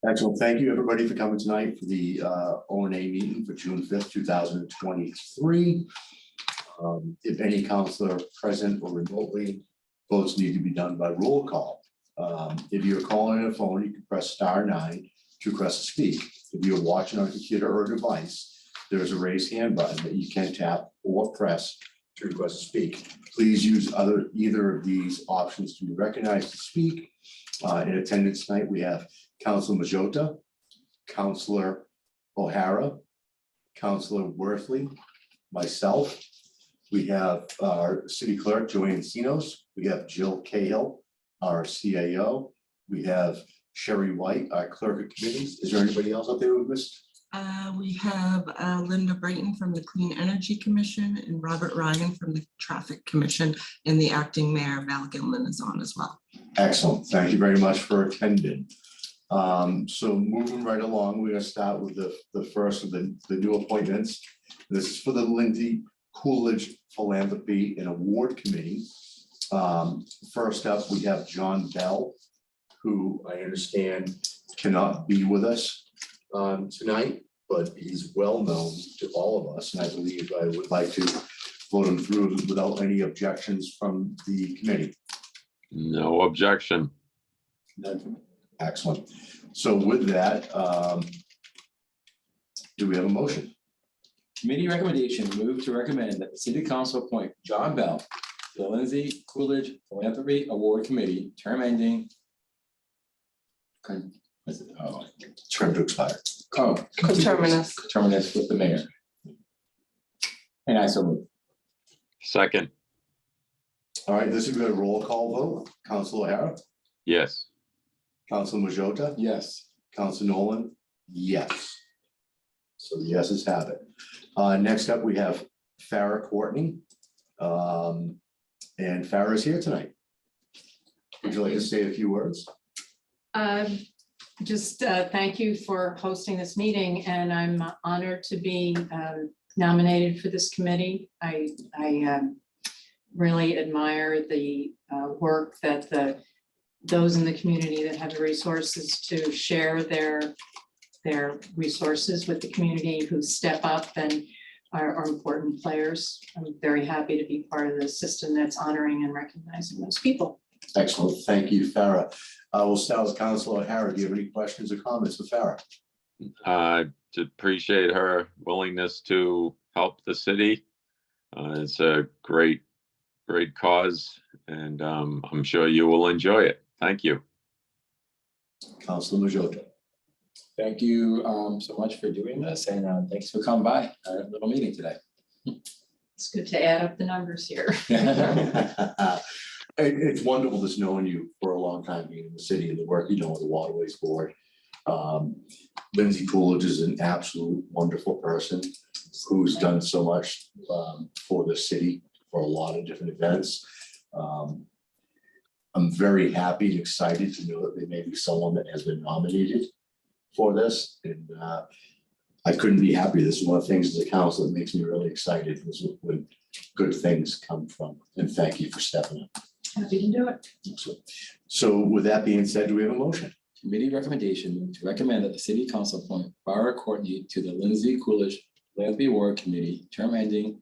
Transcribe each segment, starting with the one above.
Excellent. Thank you, everybody, for coming tonight for the O&A meeting for June 5th, 2023. If any counselor present or remotely, votes need to be done by roll call. If you're calling on a phone, you can press *9 to request to speak. If you're watching on a computer or device, there's a raise hand button that you can tap or press to request to speak. Please use either of these options to be recognized to speak. In attendance tonight, we have Councilor Majota, Councilor O'Hara, Councilor Worthley, myself. We have our city clerk, Joanne Sinos. We have Jill Cahill, our CAO. We have Sherry White, our clerk of committees. Is there anybody else out there we've missed? We have Linda Brayton from the Clean Energy Commission and Robert Ryan from the Traffic Commission, and the acting mayor, Val Gilman, is on as well. Excellent. Thank you very much for attending. So moving right along, we're going to start with the first of the new appointments. This is for the Lindsay Coolidge Philanthropy and Award Committee. First up, we have John Bell, who I understand cannot be with us tonight, but he's well known to all of us, and I believe I would like to vote him through without any objections from the committee. No objection. Excellent. So with that, do we have a motion? Committee recommendation: move to recommend that the City Council appoint John Bell to the Lindsay Coolidge Philanthropy Award Committee, term ending. Term to expire. Coterminous. Coterminous with the mayor. And I so move. Second. All right, this is a roll call vote. Council O'Hara, Yes. Council Majota, Yes. Council Nolan, yes. So the yeses have it. Next up, we have Farrah Courtney. And Farrah is here tonight. Would you like to say a few words? Just thank you for hosting this meeting, and I'm honored to be nominated for this committee. I really admire the work that those in the community that have the resources to share their resources with the community, who step up and are important players. I'm very happy to be part of the system that's honoring and recognizing those people. Excellent. Thank you, Farrah. We'll start with Council O'Hara. Do you have any questions or comments for Farrah? To appreciate her willingness to help the city. It's a great cause, and I'm sure you will enjoy it. Thank you. Councilor Majota. Thank you so much for doing this, and thanks for coming by our little meeting today. It's good to add up the numbers here. It's wonderful just knowing you for a long time, being in the city and the work you know with the Waterways Board. Lindsay Coolidge is an absolute wonderful person who's done so much for the city for a lot of different events. I'm very happy and excited to know that there may be someone that has been nominated for this, and I couldn't be happier. This is one of the things as a council that makes me really excited, is when good things come from. And thank you for stepping up. Happy to do it. So with that being said, do we have a motion? Committee recommendation to recommend that the City Council appoint Farrah Courtney to the Lindsay Coolidge Philanthropy Award Committee, term ending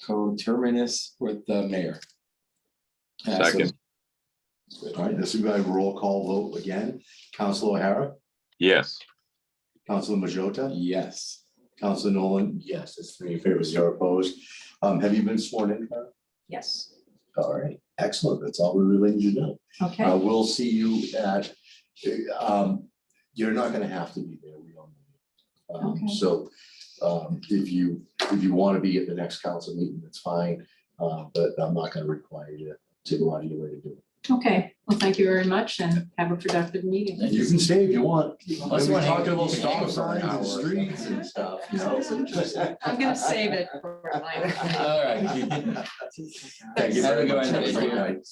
coterminous with the mayor. Second. All right, this is a roll call vote again. Council O'Hara, Yes. Councilor Majota, Yes. Councilor Nolan, yes, it's 3 in favor, 0 opposed. Have you been sworn in, Farrah? Yes. All right, excellent. That's all we really need to know. Okay. We'll see you at, you're not gonna have to be there, we don't know. Okay. So if you want to be at the next council meeting, that's fine. But I'm not gonna require you to go out of your way to do it. Okay. Well, thank you very much, and have a productive meeting. And you can stay if you want. Unless you We're want to talking hang- about you can hang stop for an signs and hour or streets and stuff, you know? I'm gonna save it for later. All right. Thank you Have very a good much. one. Have a Thank great you. night.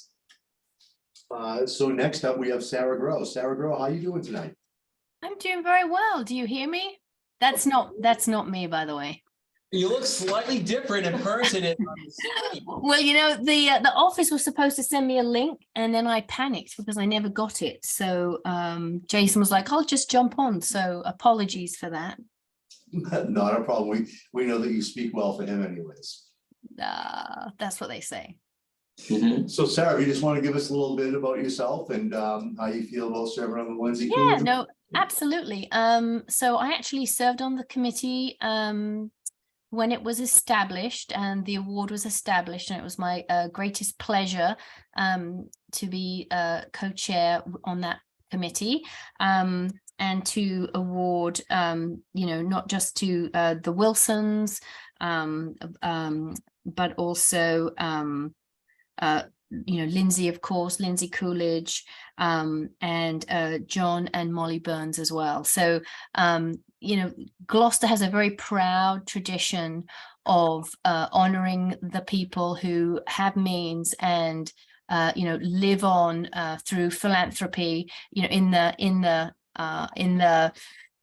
So next up, we have Sarah Gross. Sarah Gross, how you doing tonight? I'm doing very well. Do you hear me? That's not me, by the way. You look slightly different in person and on the screen. Well, you know, the office was supposed to send me a link and then I panicked because I never got it. So Jason was like, I'll just jump on. So apologies for that. Not a problem. We know that you speak well for him anyways. That's what they say. Mhm. So Sarah, you just want to give us a little bit about yourself and how you feel about serving on the Lindsay? Yeah, Coolidge? no, absolutely. So I actually served on the committee when it was established and the award was established, and it was my greatest pleasure to be co-chair on that committee and to award, you know, not just to the Wilsons, but also you know, Lindsay, of course, Lindsay Coolidge, and John and Molly Burns as well. So, you know, Gloucester has a very proud tradition of honoring the people who have means and, you know, live on through philanthropy, you know, in the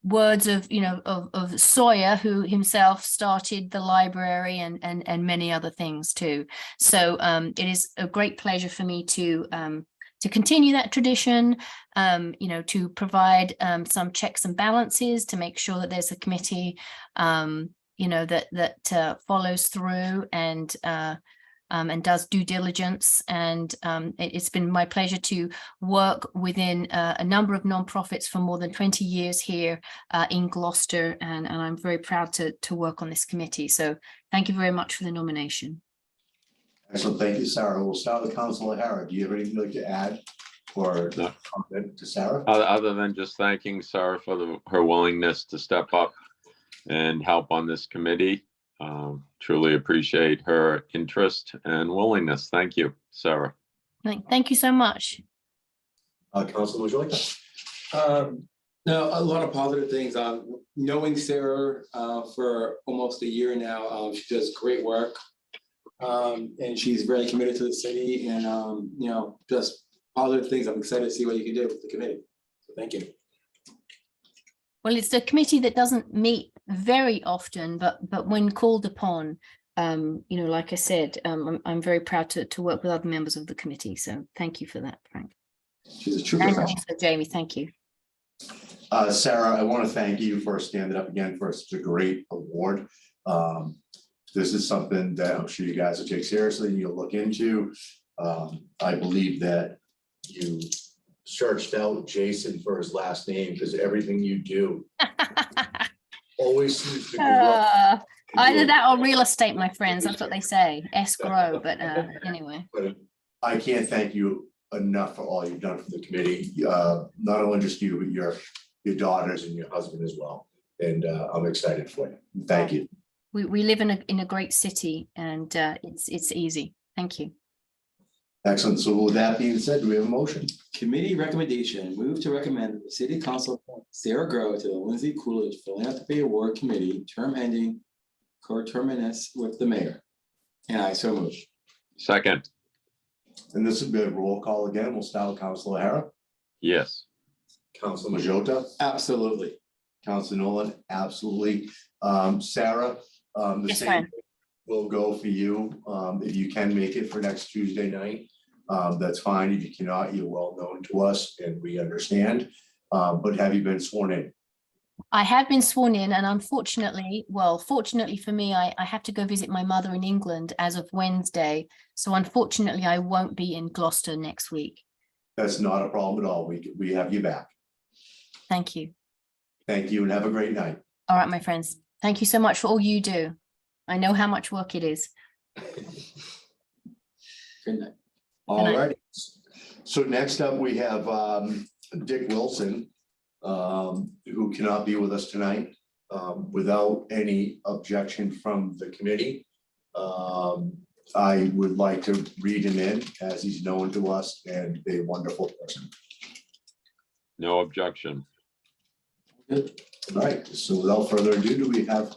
words of, you know, of Sawyer, who himself started the library and many other things too. So it is a great pleasure for me to continue that tradition, you know, to provide some checks and balances to make sure that there's a committee, you know, that follows through and does due diligence. And it's been my pleasure to work within a number of nonprofits for more than 20 years here in Gloucester, and I'm very proud to work on this committee. So thank you very much for the nomination. Excellent. Thank you, Sarah. We'll start with Councilor Hara. Do you have anything you'd like to add or No. comment to Sarah? Other than just thanking Sarah for her willingness to step up and help on this committee. Truly appreciate her interest and willingness. Thank you, Sarah. Thank you so much. Councilor Majorca? No, a lot of positive things. Knowing Sarah for almost a year now, she does great work. And she's very committed to the city and, you know, just positive things. I'm excited to see what you can do with the committee. So thank you. Well, it's a committee that doesn't meet very often, but when called upon, you know, like I said, I'm very proud to work with other members of the committee. So thank you for that, Frank. She's a true And professional. also Jamie, thank you. Sarah, I want to thank you for standing up again for such a great award. This is something that I'm sure you guys will take seriously and you'll look into. I believe that you searched out Jason for his last name because everything you do always seems to go up. Either that or real estate, my friends. That's what they say. Escrow, but anyway. But I can't thank you enough for all you've done for the committee. Not only just you, but your daughters and your husband as well. And I'm excited for you. Thank you. We live in a great city, and it's easy. Thank you. Excellent. So with that being said, do we have a motion? Committee recommendation, move to recommend that the city council appoint Sarah Grow to the Lindsay Coolidge Philanthropy Award Committee, term ending coterminous with the mayor. And I so move. Second, And this will be a roll call again. We'll start with Councilor Hara, yes. Councilor Majota, Absolutely. Councilor Nolan, absolutely. Sarah, the Yes, same ma'am. will go for you. If you can make it for next Tuesday night, that's fine. If you cannot, you're well known to us and we understand. But have you been sworn in? I have been sworn in, and unfortunately, well, fortunately for me, I have to go visit my mother in England as of Wednesday. So unfortunately, I won't be in Gloucester next week. That's not a problem at all. We have you back. Thank you. Thank you and have a great night. All right, my friends. Thank you so much for all you do. I know how much work it is. Good night. All night. right. So next up, we have Dick Wilson, who cannot be with us tonight. Without any objection from the committee, I would like to read him in as he's known to us and a wonderful person. No objection. Good. All right, so without further ado, do we have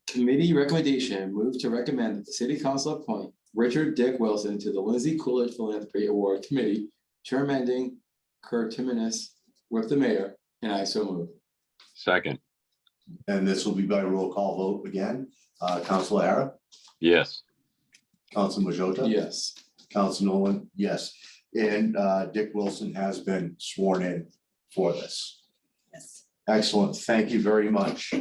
Committee recommendation, move to recommend that the city council appoint Richard Dick Wilson to the Lindsay Coolidge Philanthropy Award Committee, term ending coterminous with the mayor, and I so move. Second, And this will be by roll call vote again. Council O'Hara, Yes. Council Majota. Yes. Council Nolan, yes. And Dick Wilson has been sworn in for this. Yes. Excellent, thank you very much.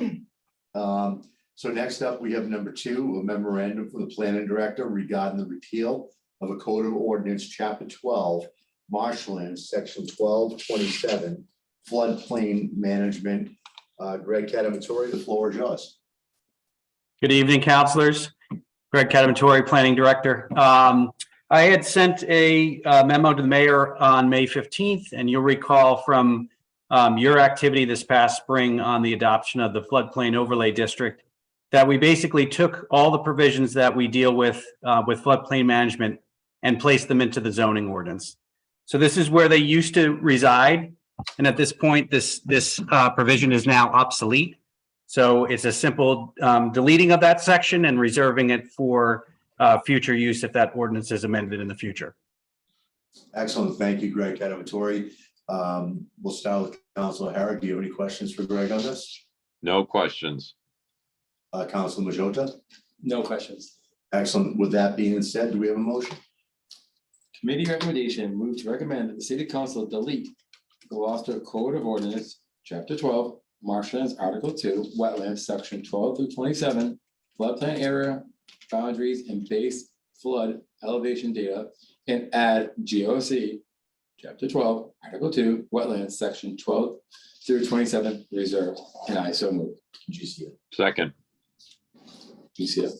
So next up, we have number 2, a memorandum from the planning director regarding the repeal of a code of ordinance, chapter 12, marshlands, section 1227, floodplain management. Greg Cadavatore, the floor is yours. Good evening, councilors. Greg Cadavatore, Planning Director. I had sent a memo to the mayor on May 15th, and you'll recall from your activity this past spring on the adoption of the floodplain overlay district that we basically took all the provisions that we deal with floodplain management and placed them into the zoning ordinance. So this is where they used to reside. And at this point, this provision is now obsolete. So it's a simple deleting of that section and reserving it for future use if that ordinance is amended in the future. Excellent, thank you, Greg Cadavatore. We'll start with Council O'Hara. Do you have any questions for Greg on this? No questions. Council Majota? No questions. Excellent. With that being said, do we have a motion? Committee recommendation, move to recommend that the city council delete Gloucester Code of Ordinance, chapter 12, marshlands, article 2, wetlands, section 12 through 27, floodplain area boundaries and base flood elevation data, and add GOC, chapter 12, article 2, wetlands, section 12 through 27, reserved, and I so move. GCF. Second. GCF.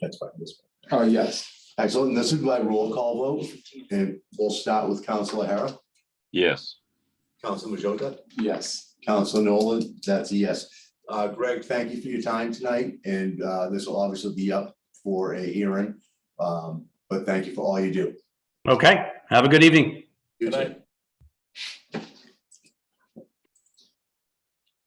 That's fine. This Oh, yes. Excellent. And this is by roll call vote, and we'll start with Council O'Hara. Yes. Council Majota. Yes. Council Nolan, that's a yes. Greg, thank you for your time tonight, and this will obviously be up for a hearing. But thank you for all you do. Okay, have a good evening. Good night.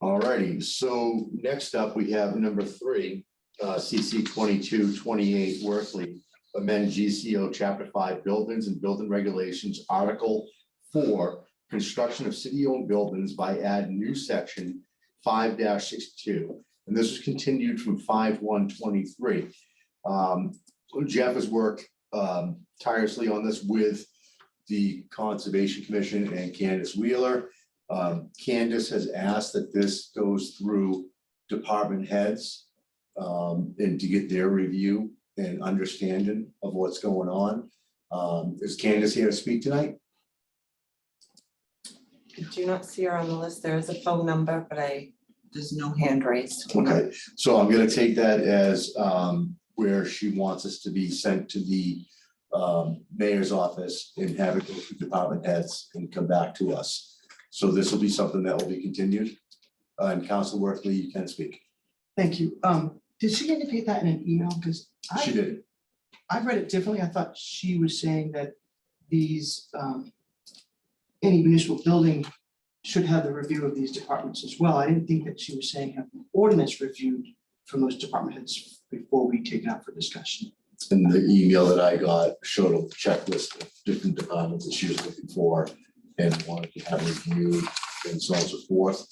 All righty, so next up, we have number 3, CC 2228 Worthley, amend GCO Chapter 5 Buildings and Building Regulations, Article 4, construction of city-owned buildings by add new section 5-62. And this was continued from 5/1/23. Jeff has worked tirelessly on this with the Conservation Commission and Candace Wheeler. Candace has asked that this goes through department heads and to get their review and understanding of what's going on. Is Candace here to speak tonight? I do not see her on the list. There is a phone number, but there's no hand raised. Okay, so I'm gonna take that as where she wants us to be sent to the mayor's office and have it go through department heads and come back to us. So this will be something that will be continued. And Council Worthley, you can speak. Thank you. Did she indicate that in an email? Because She did. I read it differently. I thought she was saying that these, any municipal building should have the review of these departments as well. I didn't think that she was saying have the ordinance reviewed from those department heads before we take it out for discussion. And the email that I got showed a checklist of different departments that she was looking for and wanted to have reviewed and so on and so forth.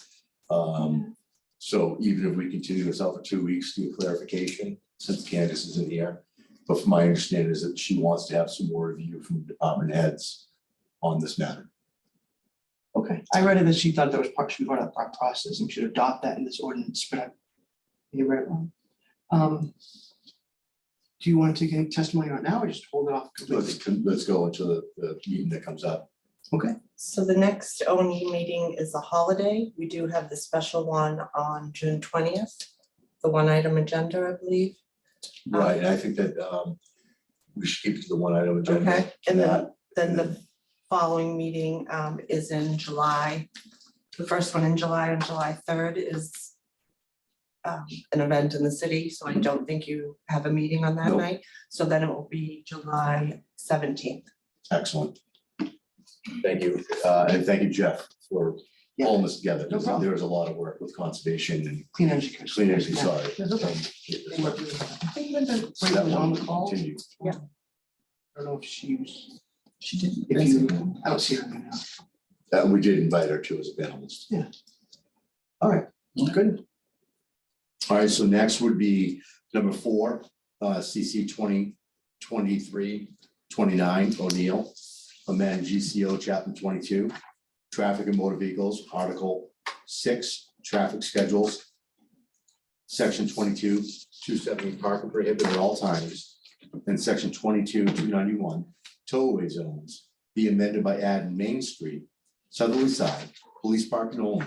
So even if we continue this out for 2 weeks to get clarification, since Candace isn't here, but from my understanding is that she wants to have some more review from department heads on this matter. Okay, I read it that she thought that was part, she brought up our process and should adopt that in this ordinance, but you read it wrong. Do you want to take any testimony on it now or just hold it off completely? Let's go into the meeting that comes up. Okay, So the next O&E meeting is a holiday. We do have the special one on June 20th, the one item agenda, I believe. Right, and I think that we should keep it to the one item agenda. Okay, and then the following meeting is in July. The first one in July, on July 3rd, is an event in the city, so I don't think you have a meeting on that Nope. night. So then it will be July 17th. Excellent. Thank you, and thank you, Jeff, for Yeah. pulling this together. No problem. There was a lot of work with conservation and clean energy. Commission. clean energy, Yeah. sorry. That's okay. They worked really hard. I think Linda So Brady that was one on will the call. continue. Yeah. I don't know if she was, She didn't. if you, I don't see her now. We did invite her to as a panelist. All right, Good. All right, so next would be number 4, CC 2023-29 O'Neill, amend GCO chapter 22, traffic and motor vehicles, article 6, traffic schedules, section 22, 270 parking prohibited at all times, and section 22, 291 tollway zones be amended by adding Main Street, southerly side, police parking only,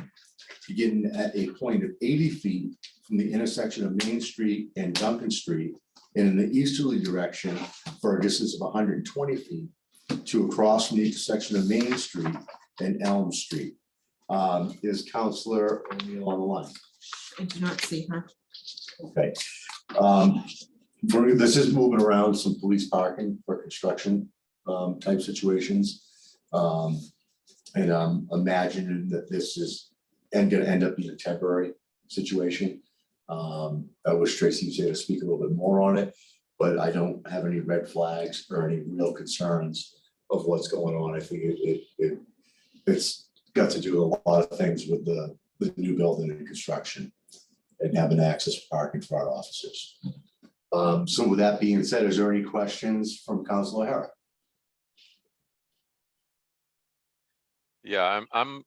beginning at a point of 80 feet from the intersection of Main Street and Duncan Street, and in the easterly direction for a distance of 120 feet to across from the intersection of Main Street and Elm Street. Is Counselor O'Neill on the line? I do not see her. Okay. This is moving around some police parking for construction type situations. And I'm imagining that this is gonna end up being a temporary situation. I wish Tracy was here to speak a little bit more on it, but I don't have any red flags or any real concerns of what's going on. I think it's got to do a lot of things with the new building and construction and having access for parking for our officers. So with that being said, is there any questions from Council O'Hara? Yeah, I'm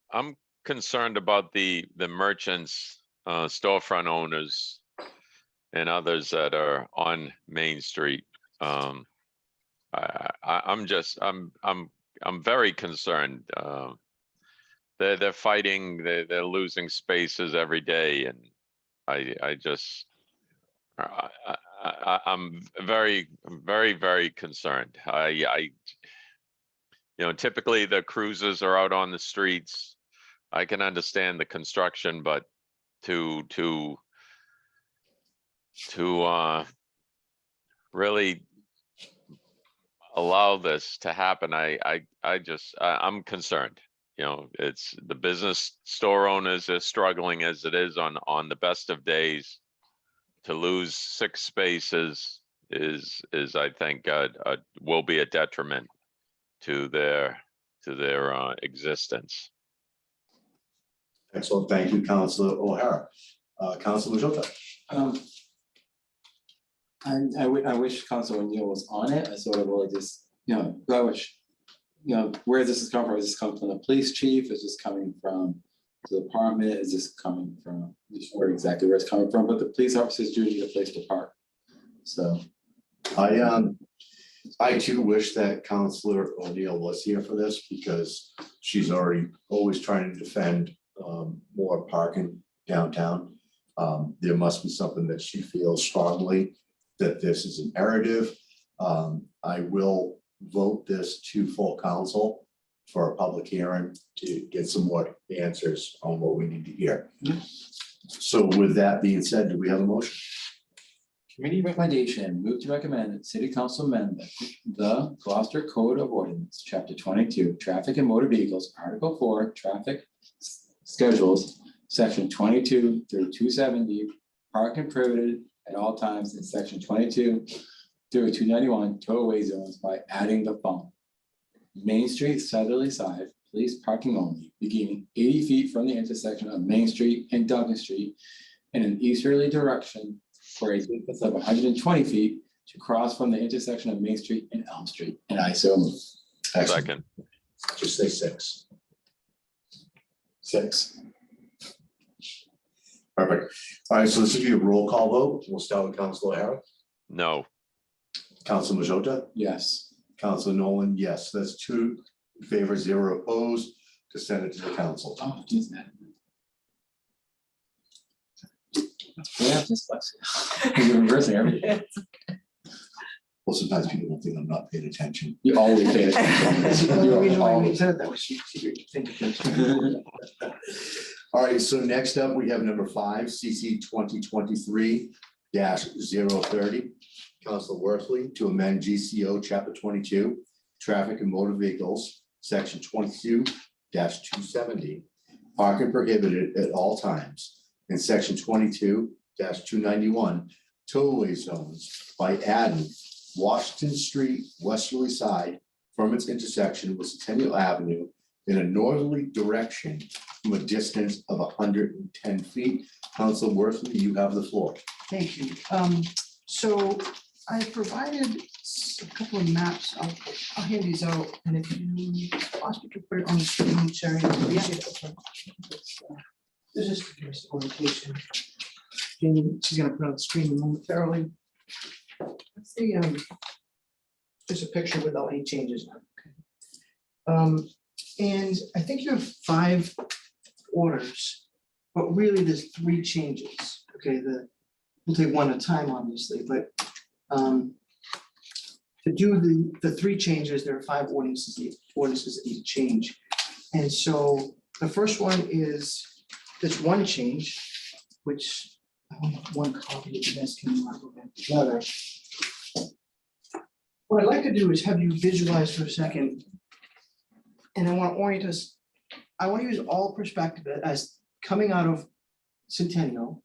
concerned about the merchants, storefront owners and others that are on Main Street. I'm very concerned. They're fighting, they're losing spaces every day, and I'm very, very concerned. Typically the cruisers are out on the streets. I can understand the construction, but to really allow this to happen, I'm concerned. It's the business store owners are struggling as it is on the best of days. To lose 6 spaces is I think will be a detriment to their existence. Excellent, thank you, Councilor O'Hara. Councilor Majota. I wish Council O'Neill was on it. I sort of really just, I wish, where this is coming from. Is this coming from the police chief? Is this coming from the department? Is this coming from, where exactly where it's coming from? But the police officers do need a place to park. So I too wish that Councilor O'Neill was here for this, because she's always trying to defend more parking downtown. There must be something that she feels strongly that this is imperative. I will vote this to full council for a public hearing to get some more answers on what we need to hear. So with that being said, do we have a motion? committee recommendation, move to recommend that city council amend the Gloucester Code of Ordinance, chapter 22, traffic and motor vehicles, article 4, traffic schedules, section 22 through 270, parking prohibited at all times in section 22 through 291 tollway zones by adding the following: Main Street southerly side, police parking only, beginning 80 feet from the intersection of Main Street and Duncan Street in an easterly direction for a distance of 120 feet to cross from the intersection of Main Street and Elm Street. And I so move. Excellent. Second. Just say 6. 6. Perfect. All right, so this will be a roll call vote. We'll start with Councilor O'Hara. No. Councilor Majota. Yes. Councilor Nolan, yes. That's 2 in favor, 0 opposed to send it to the council. Oh, geez, man. Yeah, just you're reversing everything. Well, sometimes people don't think I'm not paying attention. You always pay That's the attention. only You're reason why we always- said that was she could think of things. All right, so next up, we have number 5, CC 2023-030. Councilor Worthley to amend GCO chapter 22, traffic and motor vehicles, section 22-270, parking prohibited at all times, and section 22-291, tollway zones by adding Washington Street westerly side from its intersection with Centennial Avenue in a northerly direction from a distance of 110 feet. Council Worthley, you have the floor. Thank you. So I provided a couple of maps. I'll hand these out, and if you possibly could put it on the screen, Sherry. This is just orientation. And she's gonna put it on the screen momentarily. Let's see, just a picture without any changes. And I think you have 5 orders, but really there's 3 changes. Okay, we'll take one at a time, obviously, but to do the 3 changes, there are 5 ordinances that need to change. And so the first one is this one change, which I only have one copy that you guys can mark together. What I'd like to do is have you visualize for a second. And I want to orient us, I want to use all perspective as coming out of Centennial,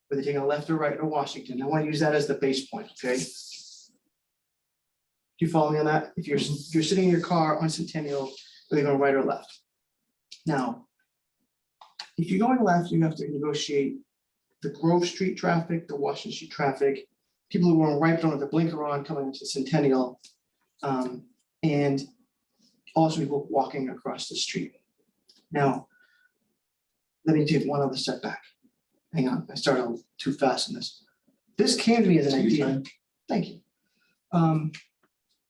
whether taking a left or right or Washington. I want to use that as the base point, okay? Do you follow me on that? If you're sitting in your car on Centennial, whether you're going right or left. Now, if you're going left, you have to negotiate the Grove Street traffic, the Washington Street traffic, people who are going right don't have the blinker on coming into Centennial, and also people walking across the street. Now, let me take one other step back. Hang on, I started a little too fast in this. This came to me as an idea. Thank you.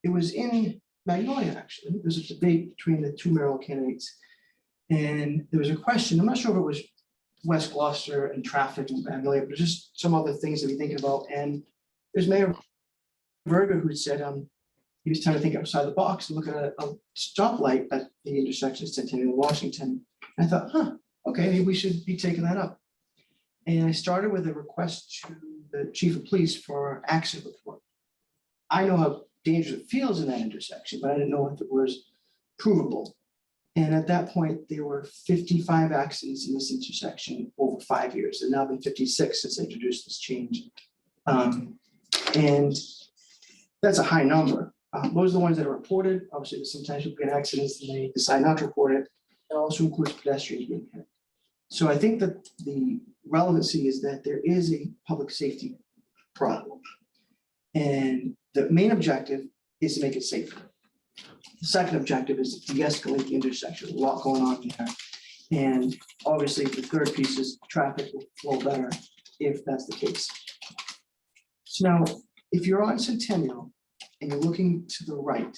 It was in Magnolia, actually. There was a debate between the 2 mayoral candidates. And there was a question, I'm not sure if it was West Gloucester and traffic in Magnolia, but just some other things to be thinking about. And there's Mayor Verga who said he was trying to think outside the box and look at a stoplight at the intersection of Centennial and Washington. And I thought, okay, maybe we should be taking that up. And I started with a request to the chief of police for accident report. I know how dangerous it feels in that intersection, but I didn't know if it was provable. And at that point, there were 55 accidents in this intersection over 5 years. There've now been 56 since I introduced this change. And that's a high number. Those are the ones that are reported. Obviously, there's sometimes people get accidents and they decide not to report it. It also includes pedestrians being hit. So I think that the relevancy is that there is a public safety problem. And the main objective is to make it safer. The second objective is to de-escalate the intersection. There's a lot going on there. And obviously, the third piece is traffic will flow better if that's the case. So now, if you're on Centennial and you're looking to the right,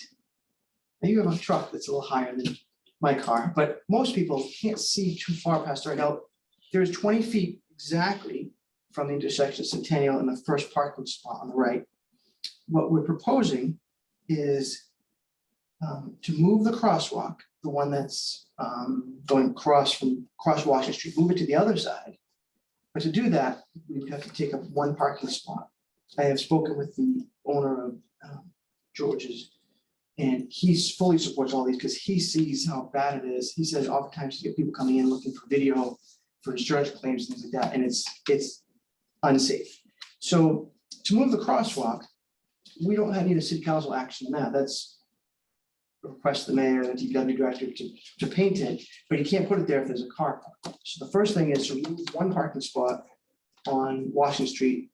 now you have a truck that's a little higher than my car, but most people can't see too far past right now. There's 20 feet exactly from the intersection of Centennial and the first parking spot on the right. What we're proposing is to move the crosswalk, the one that's going across Washington Street, move it to the other side. But to do that, we would have to take up 1 parking spot. I have spoken with the owner of George's, and he fully supports all these because he sees how bad it is. He says oftentimes you get people coming in looking for video, for insurance claims, things like that, and it's unsafe. So to move the crosswalk, we don't need a city council action on that. That's a request of the mayor and the DPW director to paint it, but you can't put it there if there's a car park. So the first thing is to remove 1 parking spot on Washington Street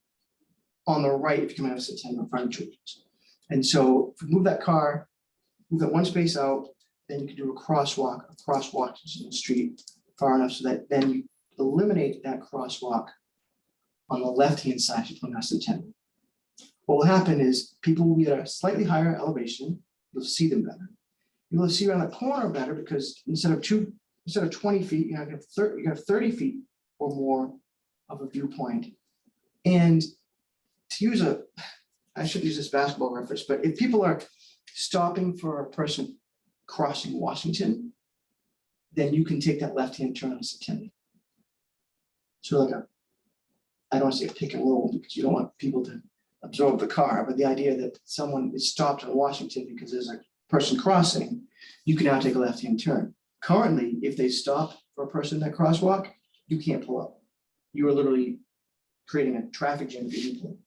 on the right if you come out of Centennial in front of George's. And so if we move that car, move that 1 space out, then you can do a crosswalk across Washington Street far enough so that then you eliminate that crosswalk on the left-hand side if you come out of Centennial. What will happen is people will be at a slightly higher elevation. You'll see them better. You'll see around the corner better because instead of 20 feet, you have 30 feet or more of a viewpoint. And to use I should use this basketball reference, but if people are stopping for a person crossing Washington, then you can take that left-hand turn on Centennial. So like I don't want to say a pick and roll because you don't want people to absorb the car, but the idea that someone is stopped on Washington because there's a person crossing, you can now take a left-hand turn. Currently, if they stop for a person in that crosswalk, you can't pull up. You are literally creating a traffic jam for people.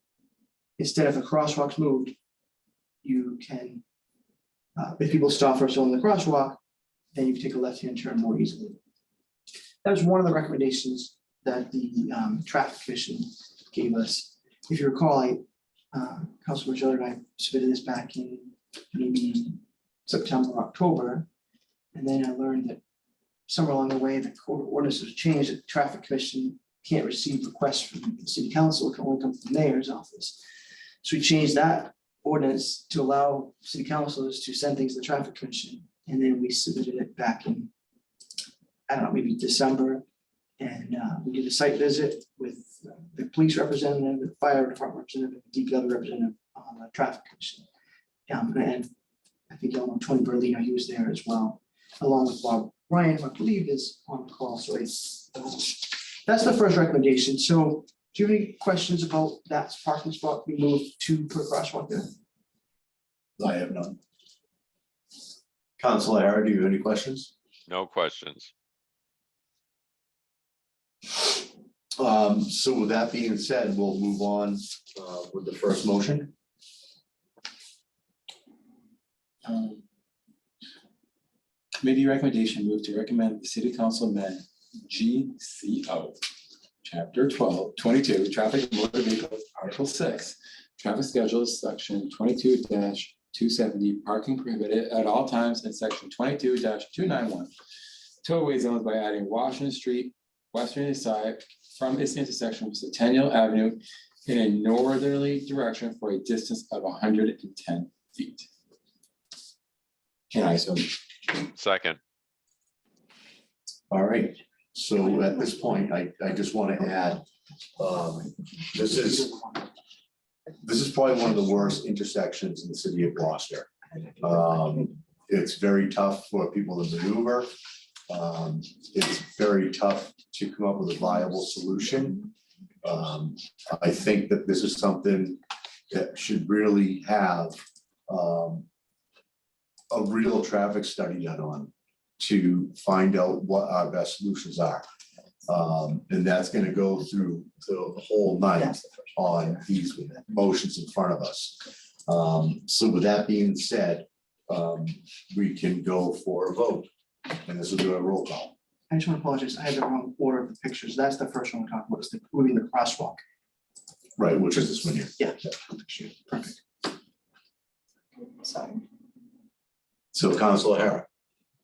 Instead, if a crosswalk's moved, you can, if people stop for someone in the crosswalk, then you can take a left-hand turn more easily. That was one of the recommendations that the traffic commission gave us. If you recall, Councilor Majota and I submitted this back in maybe September, October. And then I learned that somewhere along the way, the code of ordinances was changed, that the traffic commission can't receive requests from the city council, it can only come from the mayor's office. So we changed that ordinance to allow city councilors to send things to the traffic commission. And then we submitted it back in, I don't know, maybe December. And we did a site visit with the police representative, the fire department representative, and DPW representative on the traffic commission. And I think y'all know Tony Berlino, he was there as well, along with Bob Ryan, who I believe is on the call. So it's, that's the first recommendation. So do you have any questions about that parking spot we moved to per crosswalk there? I have none. Councilor Hara, do you have any questions? No questions. So with that being said, we'll move on with the first motion. Committee recommendation move to recommend the city council amend GCO, chapter 22, traffic and motor vehicles, article 6, traffic schedules, section 22-270, parking prohibited at all times, and section 22-291, tollway zones by adding Washington Street, western side from its intersection with Centennial Avenue in a northerly direction for a distance of 110 feet. Can I so move? Second. All right, so at this point, I just want to add, this is probably one of the worst intersections in the city of Gloucester. It's very tough for people to maneuver. It's very tough to come up with a viable solution. I think that this is something that should really have a real traffic study done on to find out what our best solutions are. And that's gonna go through the whole night on these motions in front of us. So with that being said, we can go for a vote, and this will do a roll call. I just want to apologize, I had the wrong order of the pictures. That's the first one we're talking about, is the moving the crosswalk. Right, which is this one here. Yeah. Perfect. Sorry. So Councilor Hara,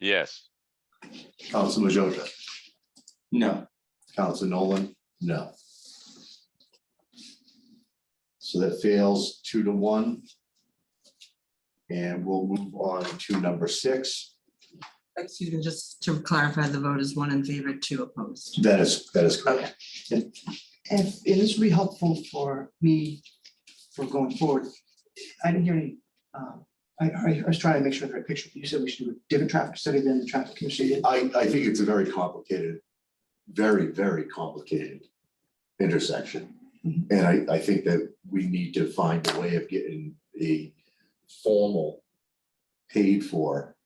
Yes. Councilor Majota, No. Councilor Nolan, no. So that fails 2-1. And we'll move on to number 6. Excuse me, just to clarify, the vote is 1 in favor, 2 opposed. That is correct. And this would be helpful for me for going forward. I didn't hear any, I was trying to make sure the right picture. You said we should do a different traffic study than the traffic commission did. I think it's a very complicated, very complicated intersection. Mhm. And I think that we need to find a way of getting a formal, paid for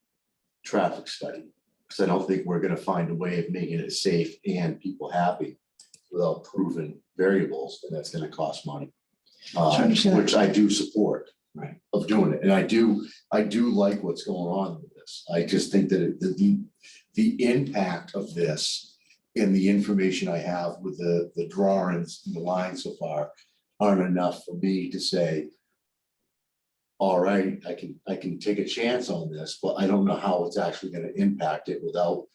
traffic study. Because I don't think we're gonna find a way of making it safe and people happy without proven variables, and that's gonna cost money. I understand that. Which I do support. Right. Of doing it, and I do like what's going on with this. I just think that the impact of this and the information I have with the drawings and the lines so far aren't enough for me to say, all right, I can take a chance on this, but I don't know how it's actually gonna impact it without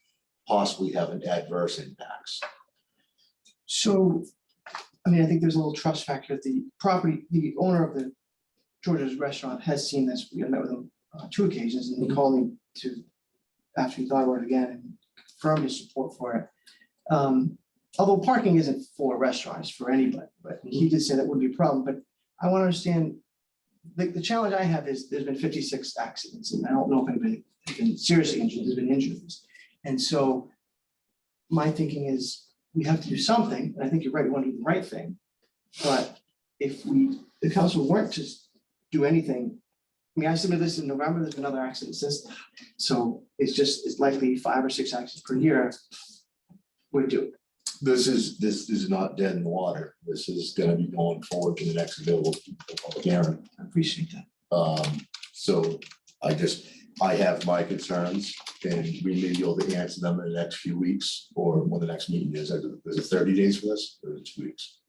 possibly having adverse impacts. So, I mean, I think there's a little trust factor. The property, the owner of the George's restaurant has seen this. We met with him on 2 occasions, and he called me to, after he thought about it again, and confirmed his support for it. Although parking isn't for restaurants, for anybody, but he did say that would be a problem. But I want to understand, the challenge I have is there's been 56 accidents, and I don't know if anybody has been seriously injured, there's been injuries. And so my thinking is we have to do something, and I think you're right, we want to do the right thing. But if the council weren't to do anything, I mean, I submitted this in November, there's been another accident since. So it's likely 5 or 6 accidents per year. We're due. This is not dead in the water. This is gonna be going forward to the next available public hearing. I appreciate that. So I just, I have my concerns and we may be able to answer them in the next few weeks or when the next meeting is. Is it 30 days for this or 2 weeks?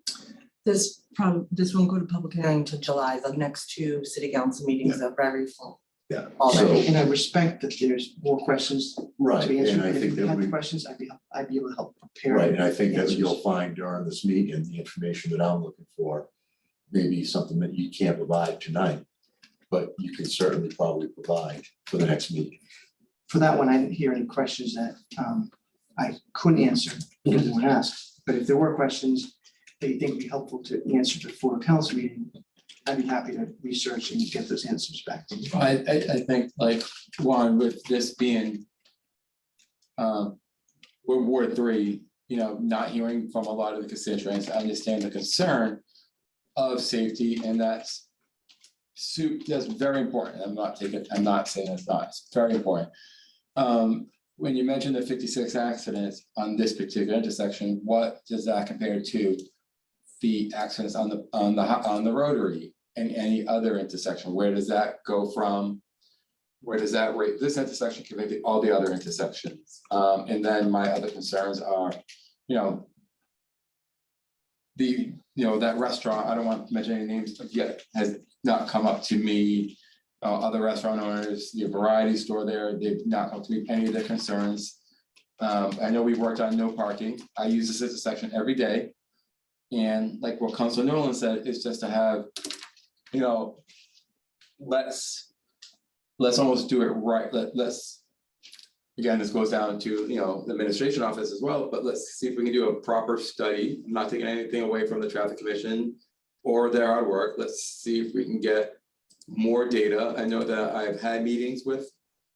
This won't go to public hearing until July. The next two city council meetings are very full. Yeah. Already. And I respect that there's more questions Right, to answer. and I If think we that had the we, questions, I'd be able to help prepare. right, and I think that answers. you'll find during this meeting, the information that I'm looking for, maybe something that you can't provide tonight, but you can certainly probably provide for the next meeting. For that one, I didn't hear any questions that I couldn't answer because they weren't asked. But if there were questions that you think would be helpful to answer before a council meeting, I'd be happy to research and get those answers back to you. I think like one with this being we're Ward 3, you know, not hearing from a lot of the constituents, I understand the concern of safety, and that's very important. I'm not saying it's not, it's very important. When you mentioned the 56 accidents on this particular intersection, what does that compare to the accidents on the rotary and any other intersection? Where does that go from? Where does that rate this intersection compare to all the other intersections? And then my other concerns are, you know, that restaurant, I don't want to mention any names yet, has not come up to me. Other restaurant owners, the variety store there, they've not come to me any of their concerns. I know we've worked on no parking. I use this intersection every day. And like what Councilor Nolan said, it's just to have, you know, let's almost do it right. Let's, again, this goes down to, you know, the administration office as well, but let's see if we can do a proper study. I'm not taking anything away from the traffic commission or their hard work. Let's see if we can get more data. I know that I've had meetings with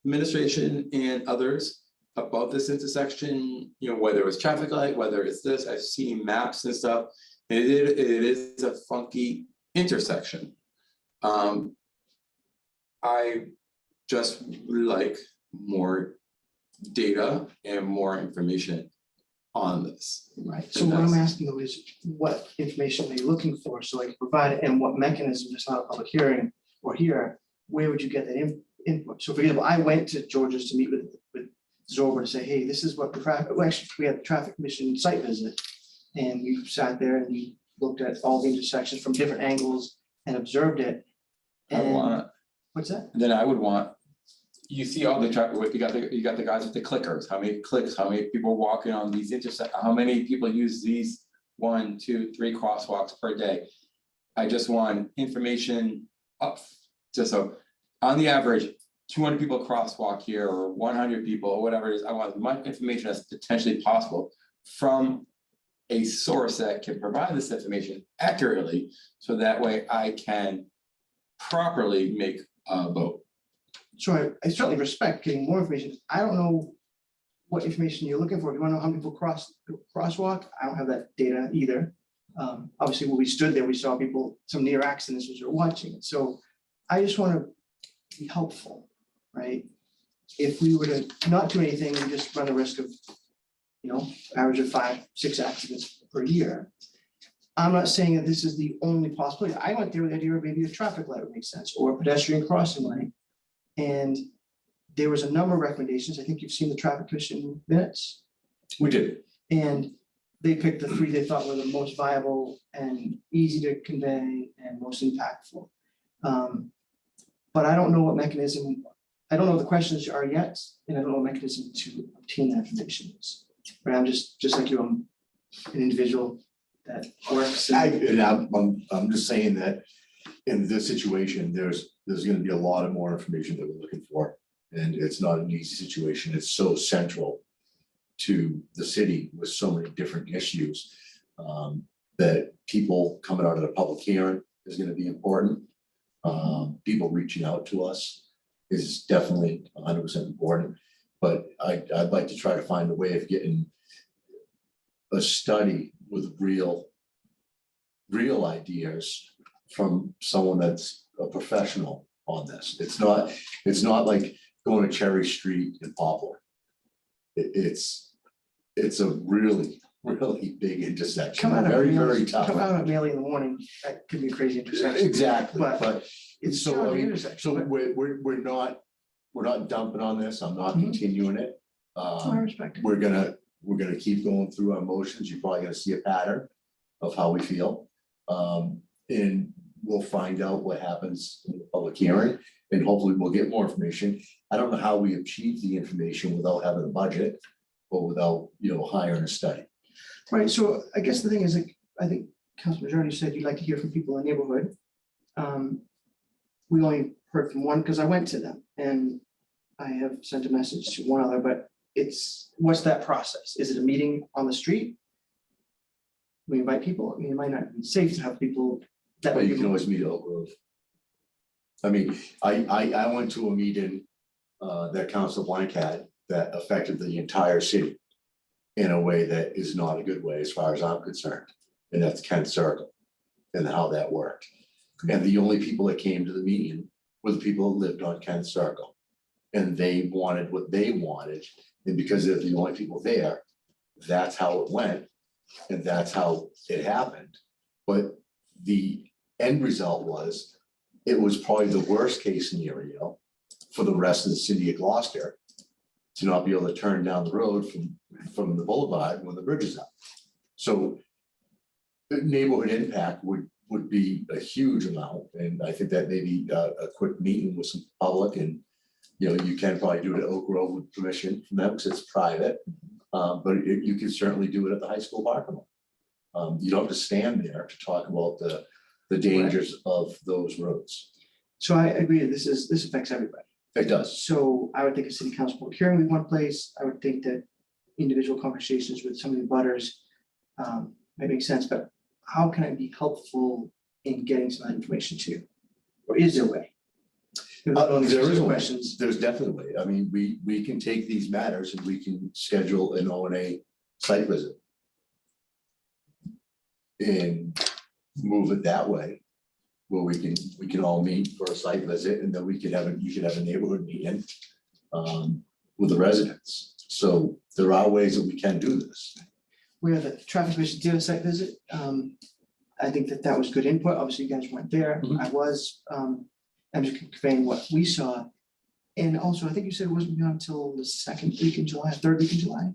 administration and others about this intersection, you know, whether it's traffic light, whether it's this, I've seen maps and stuff. And it is a funky intersection. I just would like more data and more information on this. Right, so what I'm asking though is what information are you looking for, so I can provide it, and what mechanism, it's not a public hearing or here, where would you get that input? So for example, I went to George's to meet with Zorba to say, hey, this is what the traffic, well, actually, we had the traffic commission site visit. And we sat there and we looked at all the intersections from different angles and observed it. And what's that? Then I would want, you see all the traffic, you got the guys with the clickers, how many clicks, how many people walking on these how many people use these 1, 2, 3 crosswalks per day? I just want information up, just so on the average, 200 people crosswalk here or 100 people or whatever it is. I want as much information as potentially possible from a source that can provide this information accurately, so that way I can properly make a vote. So I certainly respect getting more information. I don't know what information you're looking for. You want to know how many people crosswalk? I don't have that data either. Obviously, when we stood there, we saw people, some near accidents as we were watching it. So I just want to be helpful, right? If we were to not do anything, we just run the risk of, you know, average of 5, 6 accidents per year. I'm not saying that this is the only possibility. I went there with the idea of maybe a traffic light would make sense, or a pedestrian crossing lane. And there was a number of recommendations. I think you've seen the traffic commission minutes. We did. And they picked the 3 they thought were the most viable and easy to convey and most impactful. But I don't know what mechanism, I don't know what the questions are yet, and I don't know what mechanism to obtain that information is. But I'm just like you, I'm an individual that works. I'm just saying that in this situation, there's gonna be a lot of more information that we're looking for. And it's not an easy situation. It's so central to the city with so many different issues. That people coming out of the public hearing is gonna be important. People reaching out to us is definitely 100% important. But I'd like to try to find a way of getting a study with real ideas from someone that's a professional on this. It's not like going to Cherry Street in Poplar. It's a really big intersection. Come out of Very tough. Come out at Bailey in the morning, that could be a crazy intersection. Exactly, But but it's so still I an mean, intersection. so we're not we're not dumping on this. I'm not Mhm. continuing it. I respect it. We're gonna keep going through our motions. You're probably gonna see a pattern of how we feel. And we'll find out what happens in the public hearing, and hopefully we'll get more information. I don't know how we achieve the information without having a budget or without, hiring a study. Right, so I guess the thing is, like, I think Councilman Majority said you'd like to hear from people in the neighborhood. We only heard from one, because I went to them, and I have sent a message to one other, but what's that process? Is it a meeting on the street? We invite people. I mean, it might not be safe to have people that. But you can always meet at Oak Grove. I mean, I went to a meeting that Council Blank had that affected the entire city in a way that is not a good way as far as I'm concerned. And that's Kent Circle and how that worked. And the only people that came to the meeting were the people who lived on Kent Circle. And they wanted what they wanted. And because they're the only people there, that's how it went. And that's how it happened. But the end result was, it was probably the worst case scenario for the rest of the city of Gloucester to not be able to turn down the road from the boulevard when the bridge is up. So the neighborhood impact would be a huge amount. And I think that maybe a quick meeting with some public, and you can probably do it at Oak Grove with permission from them because it's private. But you can certainly do it at the high school parking lot. You don't have to stand there to talk about the dangers of those roads. So I agree, this affects everybody. It does. So I would think a city council public hearing would be one place. I would think that individual conversations with some of the butters might make sense, but how can I be helpful in getting some of that information to you? Or is there a way? There is a way. Questions. There's definitely a way. I mean, we can take these matters and we can schedule an O&A site visit. And move it that way, where we can all meet for a site visit, and then you could have a neighborhood meeting with the residents. So there are ways that we can do this. We have the traffic commission did a site visit. I think that was good input. Obviously, you guys weren't there. Mhm. I was, I'm just conveying what we saw. And also, I think you said it wasn't gonna until the second week in July, third week in July.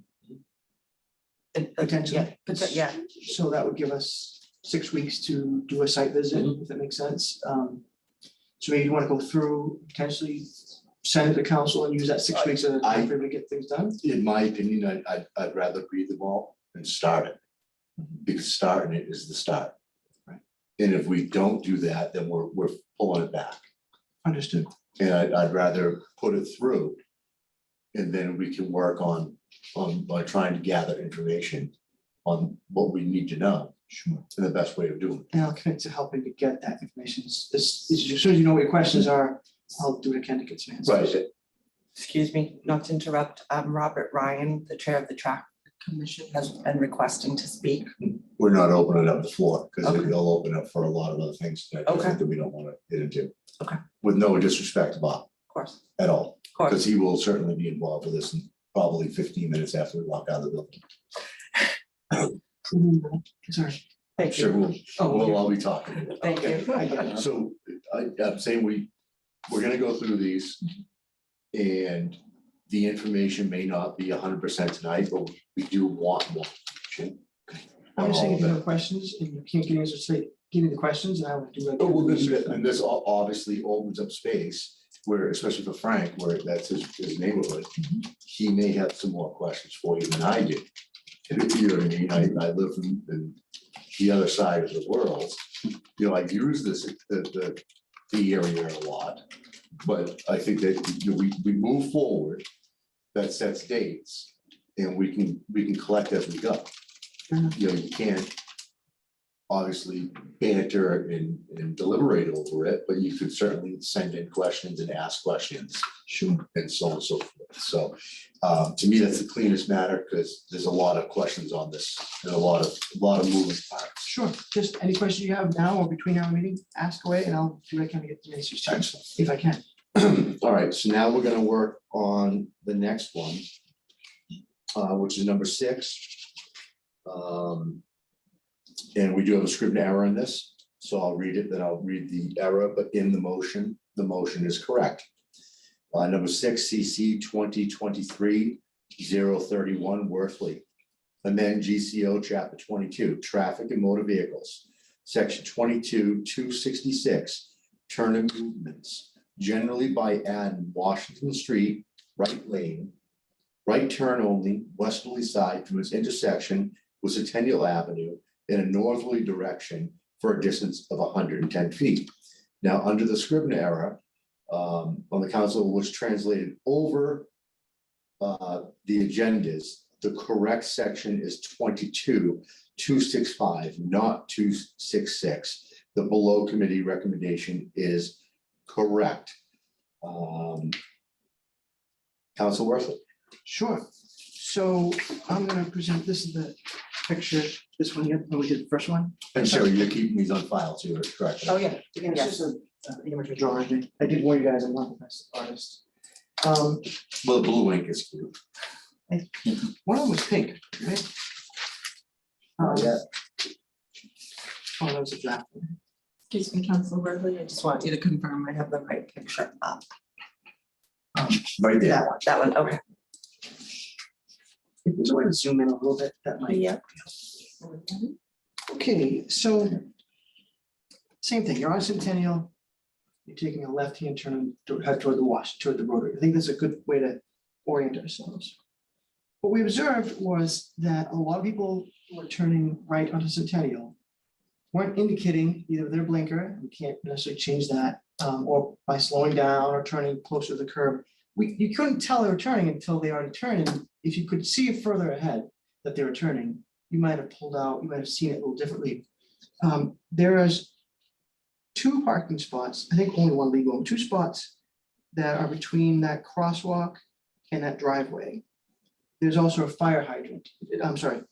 Potentially. Yeah, So that would give us 6 weeks to do a site visit, if that makes sense. So maybe you want to go through, potentially send it to council and use that 6 weeks as a time frame to get things done? In my opinion, I'd rather breathe the ball and start it, because starting it is the start. Right. And if we don't do that, then we're pulling it back. Understood. And I'd rather put it through, and then we can work on by trying to gather information on what we need to know. Sure. And the best way of doing it. And I'll commit to helping to get that information. As soon as you know what your questions are, I'll do what I can to get some answers. Right. excuse me, not to interrupt, Robert Ryan, the chair of the traffic commission, has been requesting to speak. We're not opening up the floor, because Okay. it'll open up for a lot of other things that I Okay. think that we don't want to get into. Okay. With no disrespect to Bob Of course, at all, of course. because he will certainly be involved with this in probably 15 minutes after we walk out of the building. Sorry. Thank Sure, you. we'll all be talking. Thank you. I get it. So I'm saying we're gonna go through these. And the information may not be 100% tonight, but we do want more information. I'm on just saying, all if you of have it. questions and you can't get answers, say, give me the questions and I will do it. Oh, well, this obviously opens up space where, especially for Frank, where that's his neighborhood. He may have some more questions for you than I do. You know what I mean? I live in the other side of the world. I use the area a lot. But I think that we move forward, that sets dates, and we can collect as we go. You can't obviously banter and deliberate over it, but you could certainly send in questions and ask questions. Sure. And so on and so forth. So to me, that's the cleanest matter, because there's a lot of questions on this and a lot of moving parts. Sure. Just any questions you have now or between our meeting, ask away and I'll do what I can to get the answers to you, if I can. All right, so now we're gonna work on the next one, which is number 6. And we do have a scribbled error in this, so I'll read it, then I'll read the error, but in the motion is correct. Number 6, CC 2023-031 Worthley. Amend GCO Chapter 22, Traffic and Motor Vehicles, Section 22-266, Turn and Movements, generally by adding Washington Street, right lane, right turn only, westerly side to its intersection with Centennial Avenue in a northerly direction for a distance of 110 feet. Now, under the Scrivener error, on the council, which translated over the agendas, the correct section is 22-265, not 266. The below committee recommendation is correct. Council Worthley. Sure. So I'm gonna present, this is the picture, this one here, we did the first one. And Sherry, you're keeping these on file too, correct? Oh, yeah, again, it's just a amateur drawing. I did warn you guys, I'm not the best artist. Well, the blue ink is cute. One of them was pink, right? Yeah. Oh, that was a draft. Excuse me, Council Worthley, I just want you to confirm I have the right picture up. Right there. That one, okay. If there's a way to zoom in a little bit, that might. Yeah. Okay, so same thing, you're on Centennial, you're taking a left-hand turn to head toward the rotary. I think that's a good way to orient ourselves. What we observed was that a lot of people who were turning right onto Centennial weren't indicating either their blinker, we can't necessarily change that, or by slowing down or turning closer to the curb. You couldn't tell they were turning until they already turned, and if you could see further ahead that they were turning, you might have pulled out, you might have seen it a little differently. There is 2 parking spots, I think only one legal, 2 spots that are between that crosswalk and that driveway. There's also a fire hydrant. I'm sorry. Do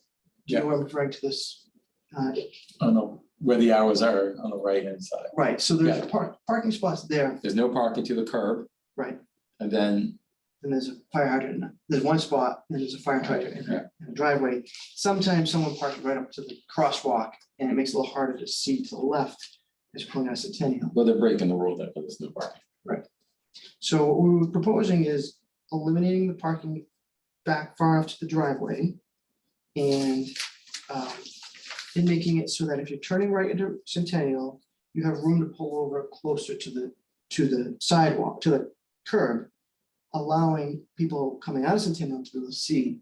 you know where I'm referring to this? I don't know where the hours are on the right hand side. Right, so there's parking spots there, There's no parking to the curb, right? and then And there's a fire hydrant. There's one spot, and there's a fire hydrant in the driveway. Sometimes someone parks right up to the crosswalk, and it makes it a little harder to see to the left as pulling out of Centennial. well, they're breaking the rule there, but there's no parking. So what we were proposing is eliminating the parking back far enough to the driveway. And making it so that if you're turning right into Centennial, you have room to pull over closer to the sidewalk, to the curb, allowing people coming out of Centennial to be able to see,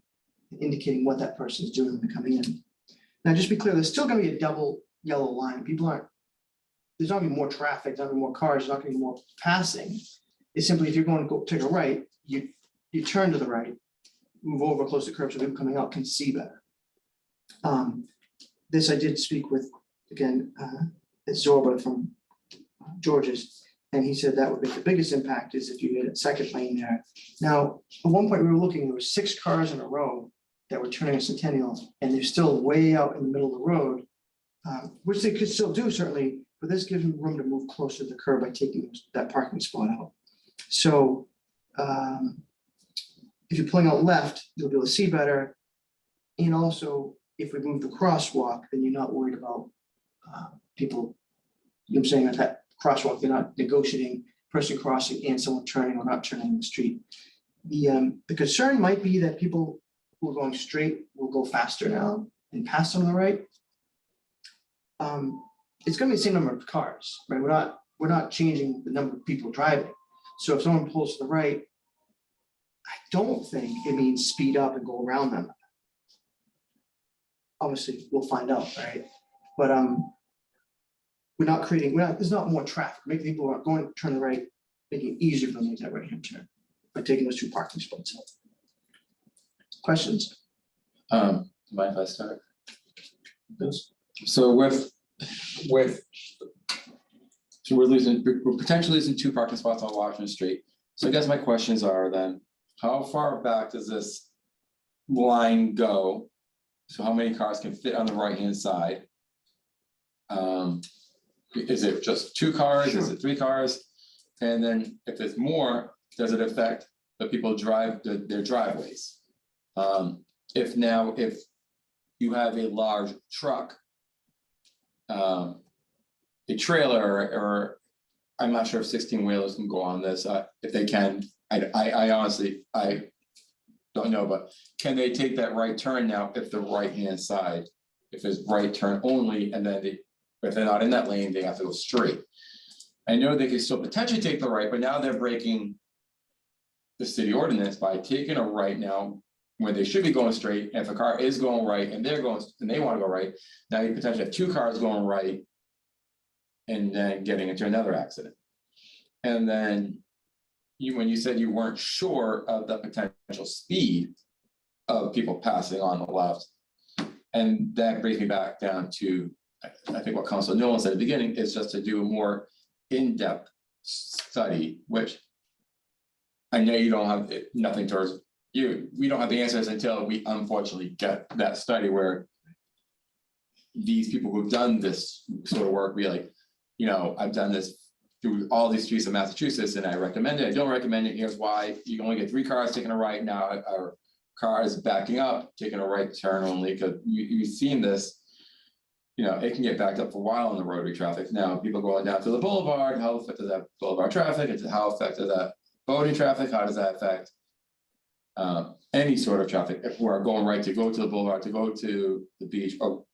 indicating what that person is doing when they're coming in. Now, just be clear, there's still gonna be a double yellow line. People aren't, there's not gonna be more traffic, there's not gonna be more cars, there's not gonna be more passing. It's simply, if you're going to go take a right, you turn to the right, move over close to the curb so people coming out can see better. This I did speak with, again, Zorba from George's, and he said that would make the biggest impact is if you made a second lane there. Now, at one point we were looking, there were 6 cars in a row that were turning a Centennial, and they're still way out in the middle of the road, which they could still do certainly, but this gives them room to move closer to the curb by taking that parking spot out. So if you're pulling out left, you'll be able to see better. And also, if we move the crosswalk, then you're not worried about people, you know what I'm saying, at that crosswalk, they're not negotiating person crossing and someone turning or not turning in the street. The concern might be that people who are going straight will go faster now and pass on the right. It's gonna be the same number of cars, right? We're not changing the number of people driving. So if someone pulls to the right, I don't think it means speed up and go around them. Obviously, we'll find out, right? But there's not more traffic, making people who are going to turn the right, making it easier for them to make that right hand turn by taking those 2 parking spots out. Questions? Mind if I start? So we're potentially losing 2 parking spots on Washington Street. So I guess my questions are then, how far back does this line go? So how many cars can fit on the right-hand side? Is it just 2 cars? Is it 3 cars? And then if there's more, does it affect the people drive their driveways? If you have a large truck, a trailer, or I'm not sure if 16 wheelers can go on this, if they can, I honestly, I don't know, but can they take that right turn now if the right-hand side, if it's right turn only, and then if they're not in that lane, they have to go straight? I know they can still potentially take the right, but now they're breaking the city ordinance by taking a right now when they should be going straight. And if a car is going right and they're going, and they want to go right, now you potentially have two cars going right and then getting into another accident. And then when you said you weren't sure of the potential speed of people passing on the left, and that brings me back down to, I think what Councilor Nolan said at the beginning, is just to do a more in-depth study, which I know you don't have nothing towards you. We don't have the answers until we unfortunately get that study where these people who've done this sort of work be like, you know, I've done this through all these streets of Massachusetts and I recommend it. I don't recommend it. Here's why. You can only get 3 cars taking a right. Now our car is backing up, taking a right turn only, because you've seen this. You know, it can get backed up for a while in the rotary traffic. Now, people going down to the boulevard, how affected that boulevard traffic? It's how affected that boating traffic? How does that affect any sort of traffic? If we're going right to go to the boulevard, to go to the beach, or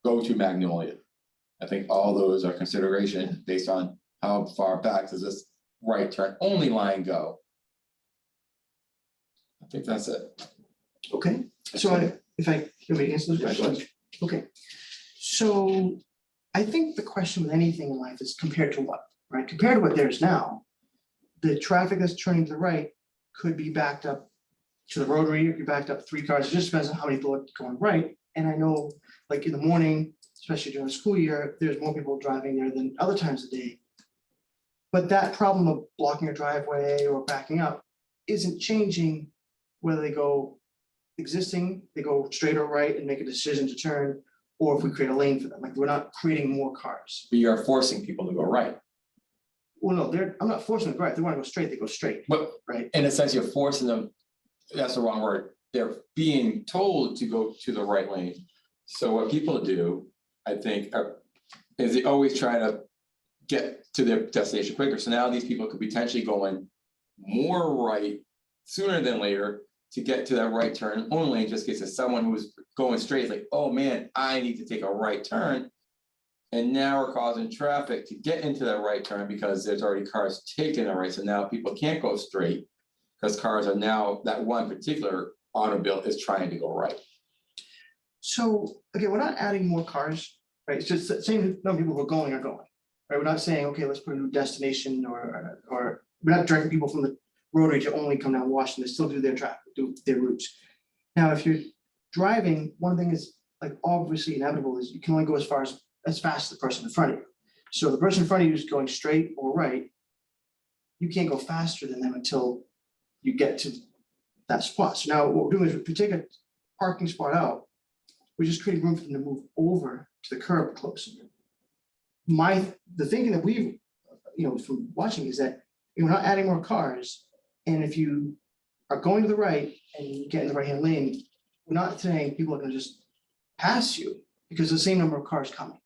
go to Magnolia. I think all those are considerations based on how far back does this right turn only line go? I think that's it. Okay, so if I, can we answer those questions? Okay, so I think the question with anything in life is compared to what, right? Compared to what there's now, the traffic that's turning to the right could be backed up to the rotary, it could be backed up 3 cars, it just depends on how many people are going right. And I know, like in the morning, especially during the school year, there's more people driving there than other times of the day. But that problem of blocking a driveway or backing up isn't changing whether they go existing, they go straight or right and make a decision to turn, or if we create a lane for them. Like, we're not creating more cars. But you're forcing people to go right. Well, no, I'm not forcing them to go right. If they want to go straight, they go straight, But right? in a sense, you're forcing them, that's the wrong word. They're being told to go to the right lane. So what people do, I think, is they always try to get to their destination quicker. So now these people could potentially go in more right sooner than later to get to that right turn only, just in case it's someone who's going straight, like, oh man, I need to take a right turn. And now we're causing traffic to get into that right turn because there's already cars taking a right. So now people can't go straight because cars are now, that one particular automobile is trying to go right. So, again, we're not adding more cars, right? It's just the same number of people who are going, right? We're not saying, okay, let's put a new destination or we're not directing people from the rotary to only come down Washington, they still do their traffic, do their routes. Now, if you're driving, one thing is like obviously inevitable is you can only go as fast as the person in front of you. So the person in front of you is going straight or right, you can't go faster than them until you get to that spot. So now what we're doing is if we take a parking spot out, we're just creating room for them to move over to the curb closer. The thinking that we've, from watching is that we're not adding more cars. And if you are going to the right and you get in the right-hand lane, we're not saying people are gonna just pass you because the same number of cars coming.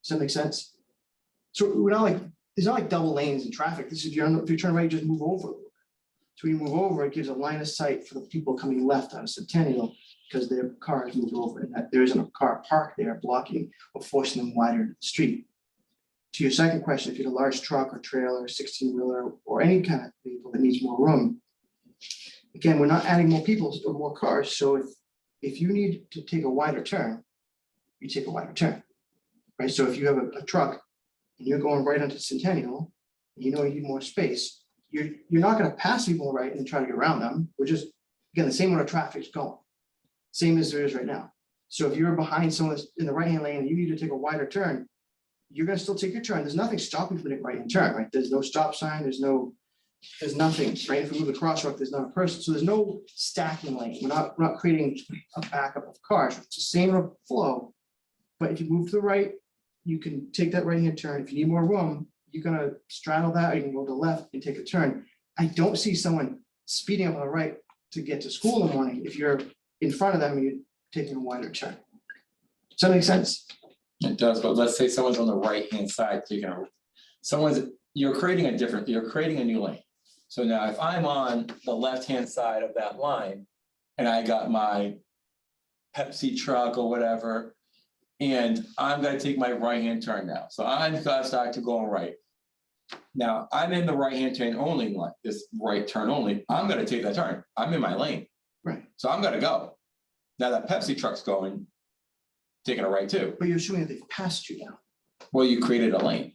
Does that make sense? So we're not like, there's not like double lanes in traffic. This is, if you turn right, you just move over a little bit. So when you move over, it gives a line of sight for the people coming left on Centennial because their car has moved over and that there isn't a car parked there blocking or forcing them wider into the street. To your second question, if you had a large truck or trailer, 16-wheeler, or any kind of vehicle that needs more room, again, we're not adding more people or more cars. So if you need to take a wider turn, you take a wider turn, right? So if you have a truck and you're going right onto Centennial, you need more space, you're not going to pass people right and try to get around them, which is, again, the same amount of traffic is going, same as there is right now. So if you're behind someone that's in the right-hand lane and you need to take a wider turn, you're gonna still take your turn. There's nothing stopping you from taking right-hand turn, right? There's no stop sign, there's nothing, right? If we move the crosswalk, there's not a person. So there's no stacking lane. We're not creating a backup of cars. It's the same flow. But if you move to the right, you can take that right-hand turn. If you need more room, you're gonna straddle that, or you can go to the left and take a turn. I don't see someone speeding up on the right to get to school in the morning if you're in front of them and you're taking a wider turn. Does that make sense? It does, but let's say someone's on the right-hand side, you're creating a new lane. So now if I'm on the left-hand side of that line and I got my Pepsi truck or whatever, and I'm gonna take my right-hand turn now. So I'm gonna start to go right. Now, I'm in the right-hand turn only line, this right turn only. I'm gonna take that turn. I'm in my lane. Right. So I'm gonna go. Now that Pepsi truck's going, taking a right too. But you're assuming that they've passed you now. Well, you created a lane.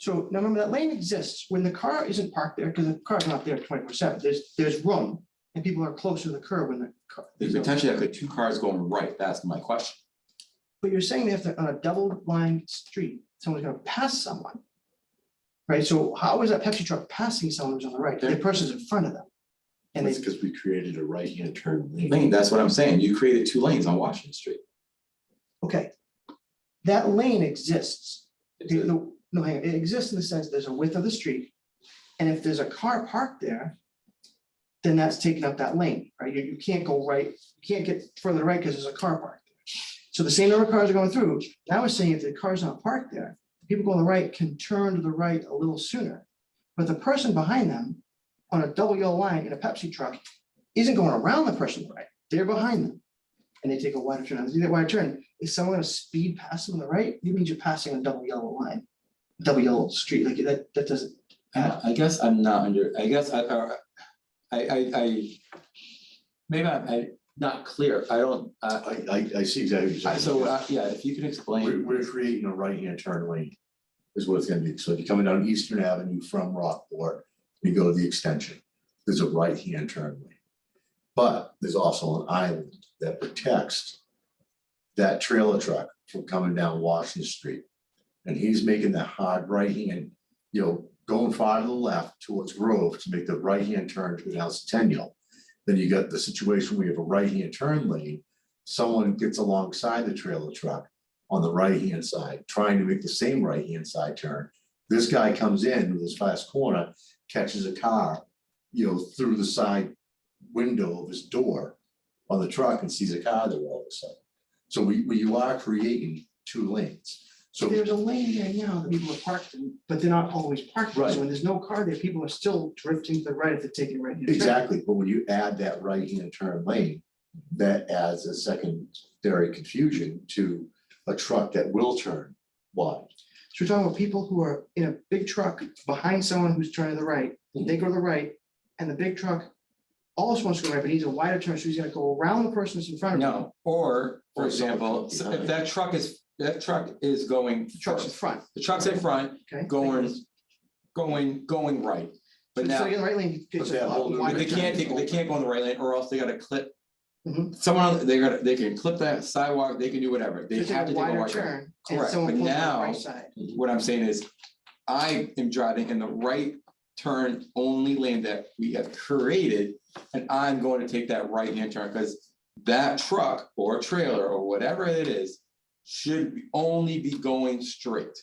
So now remember that lane exists when the car isn't parked there, because the car's not there 24/7. There's room and people are closer to the curb when the car. There's potentially like two cars going right. That's my question. But you're saying that if they're on a double line street, someone's gonna pass someone. Right? So how is that Pepsi truck passing someone who's on the right? The person's in front of them. And It's they, because we created a right-hand turn lane. Lane, that's what I'm saying. You created two lanes on Washington Street. okay. That lane exists. No, hang on, it exists in the sense there's a width of the street. And if there's a car parked there, then that's taking up that lane, right? You can't go right, you can't get further right because there's a car parked there. So the same number of cars are going through. Now we're saying if the car's not parked there, people going to the right can turn to the right a little sooner. But the person behind them on a double yellow line in a Pepsi truck isn't going around the person on the right. They're behind them. And they take a wider turn. Now, they do that wider turn. Is someone going to speed past them on the right? You mean you're passing a double yellow line, double yellow street, like that doesn't. I guess I'm not under, I guess maybe I'm not clear. I don't, I see exactly what you're saying. so, yeah, if you can explain. We're creating a right-hand turn lane is what it's gonna be. So if you're coming down Eastern Avenue from Rockport, you go to the extension, there's a right-hand turn lane. But there's also an island that protects that trailer truck from coming down Washington Street. And he's making that hard right-hand, going far to the left towards Grove to make the right-hand turn to go down Centennial. Then you got the situation where you have a right-hand turn lane, someone gets alongside the trailer truck on the right-hand side, trying to make the same right-hand side turn. This guy comes in with his fast corner, catches a car, through the side window of his door on the truck and sees a car there all of a sudden. So you are creating two lanes. So So there's a lane there now that people are parked in, but they're not always parked. there. Right. So when there's no car there, people are still drifting to the right if they're taking right. exactly, but when you add that right-hand turn lane, that adds a secondary confusion to a truck that will turn wide. So we're talking about people who are in a big truck behind someone who's turning to the right, they go to the right, and the big truck also wants to go right, but he's a wider turn, so he's gonna go around the person that's in front of him. No, or, for Or someone example, from if behind. that truck is going The truck's in first, front, the truck's in front, okay? going right. But So now, in the right lane, it's But a that whole- wider they turn. can't go in the right lane, or else they gotta clip. Mhm. Someone, they can clip that sidewalk, they can do whatever, they So have to take a wider wide turn. turn, and Correct, someone but pulls on the now- right side. What I'm saying is, I am driving in the right turn only lane that we have created, and I'm going to take that right-hand turn, because that truck or trailer or whatever it is should only be going straight.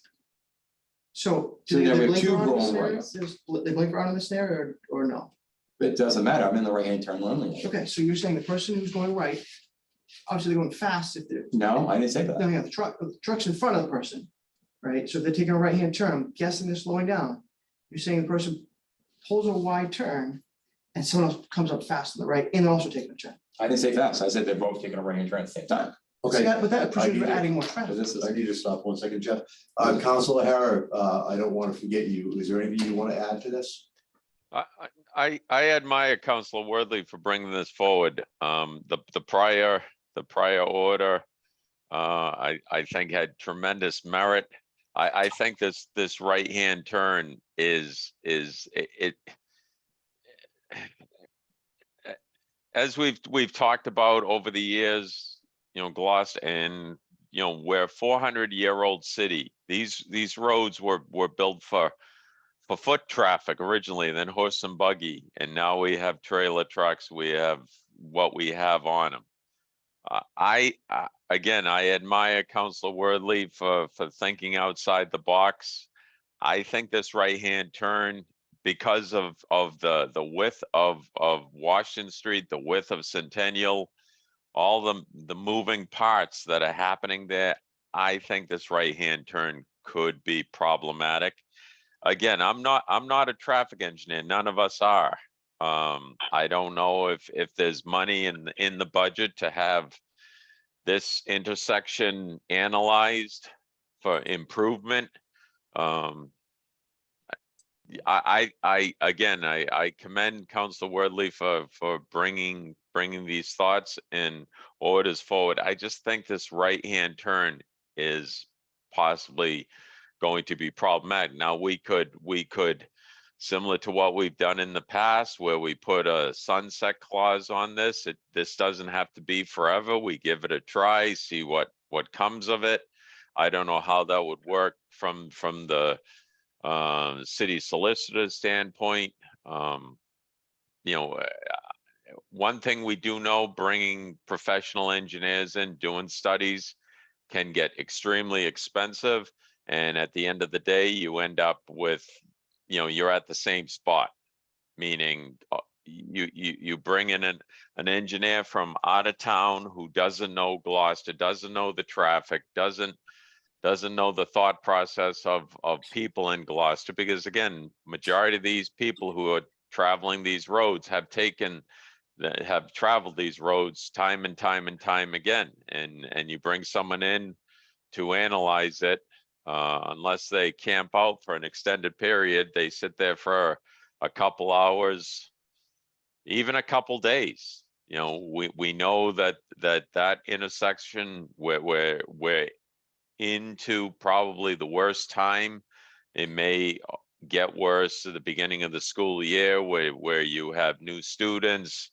So So do now they we have blinker two on in this going area? right. They blinker on in this area or no? It doesn't matter, I'm in the right-hand turn only. Okay, so you're saying the person who's going right, obviously they're going fast if they're, No, I didn't say that. no, yeah, the truck's in front of the person, right? So if they're taking a right-hand turn, I'm guessing they're slowing down. You're saying the person pulls a wide turn and someone else comes up fast on the right and they're also taking a turn. I didn't say fast, I said they're both taking a right-hand turn at the same time. So that- But that presumes need we're to- adding more So traffic. this is, I need to stop 1 second, Jeff. Counselor Hara, I don't want to forget you. Is there anything you want to add to this? I admire Councilor Worthley for bringing this forward. The prior order, I think had tremendous merit. I think this right-hand turn is it. As we've talked about over the years, Gloucester, and we're a 400-year-old city. These roads were built for foot traffic originally, then horse and buggy, and now we have trailer trucks. We have what we have on them. Again, I admire Councilor Worthley for thinking outside the box. I think this right-hand turn, because of the width of Washington Street, the width of Centennial, all the moving parts that are happening there, I think this right-hand turn could be problematic. again, I'm not a traffic engineer. None of us are. I don't know if there's money in the budget to have this intersection analyzed for improvement. I commend Council Wordley for bringing these thoughts and orders forward. I just think this right-hand turn is possibly going to be problematic. Now, we could, similar to what we've done in the past, where we put a sunset clause on this. This doesn't have to be forever. We give it a try, see what comes of it. I don't know how that would work from the city solicitor standpoint. One thing we do know, bringing professional engineers in, doing studies can get extremely expensive. And at the end of the day, you end up with, you're at the same spot, meaning you bring in an engineer from out of town who doesn't know Gloucester, doesn't know the traffic, doesn't know the thought process of people in Gloucester, because again, majority of these people who are traveling these roads have traveled these roads time and time again. And you bring someone in to analyze it, unless they camp out for an extended period, they sit there for a couple hours, even a couple days. We know that intersection where we're into probably the worst time. It may get worse at the beginning of the school year, where you have new students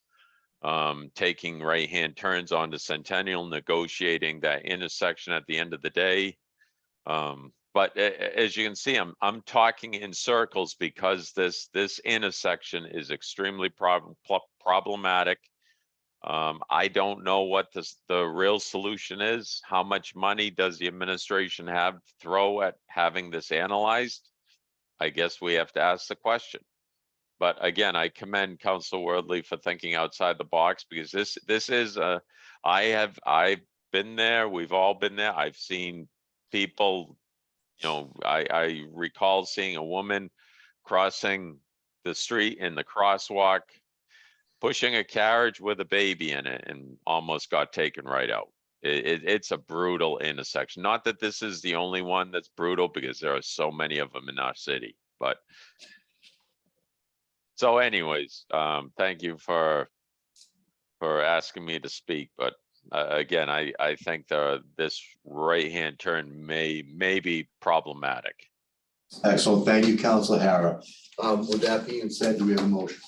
taking right-hand turns onto Centennial, negotiating that intersection at the end of the day. But as you can see, I'm talking in circles because this intersection is extremely problematic. I don't know what the real solution is. How much money does the administration have to throw at having this analyzed? I guess we have to ask the question. But again, I commend Council Wordley for thinking outside the box, because this is I've been there. We've all been there. I've seen people, I recall seeing a woman crossing the street in the crosswalk, pushing a carriage with a baby in it, and almost got taken right out. It's a brutal intersection. Not that this is the only one that's brutal, because there are so many of them in our city. But so anyways, thank you for asking me to speak. But again, I think this right-hand turn may be problematic. Excellent. Thank you, Councilor Hara. With that being said, do we have a motion?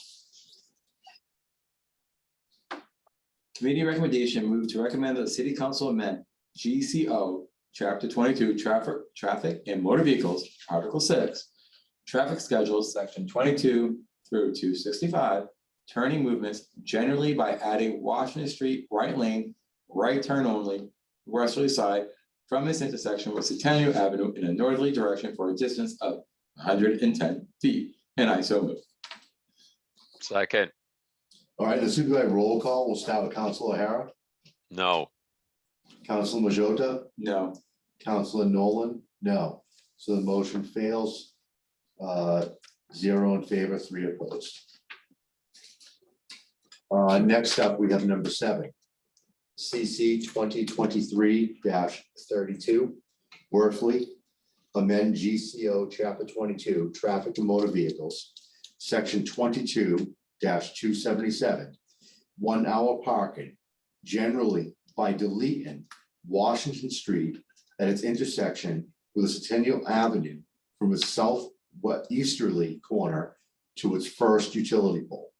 Committee recommendation move to recommend that the city council amend GCO Chapter 22 Traffic and Motor Vehicles, Article 6, Traffic Schedules, Section 22 through 265, turning movements generally by adding Washington Street right lane, right turn only, westerly side from this intersection with Centennial Avenue in a northerly direction for a distance of 110 feet. And I so move. Second. All right, this will be a roll call. We'll start with Councilor Hara, No. Councilor Majota, No. Councilor Nolan, no. So the motion fails. 0 in favor, 3 opposed. Next up, we have number 7. CC 2023-32, Worthley, amend GCO Chapter 22, Traffic and Motor Vehicles, Section 22-277, 1 hour parking, generally by deleting Washington Street at its intersection with Centennial Avenue from its southeasterly corner to its first utility pole.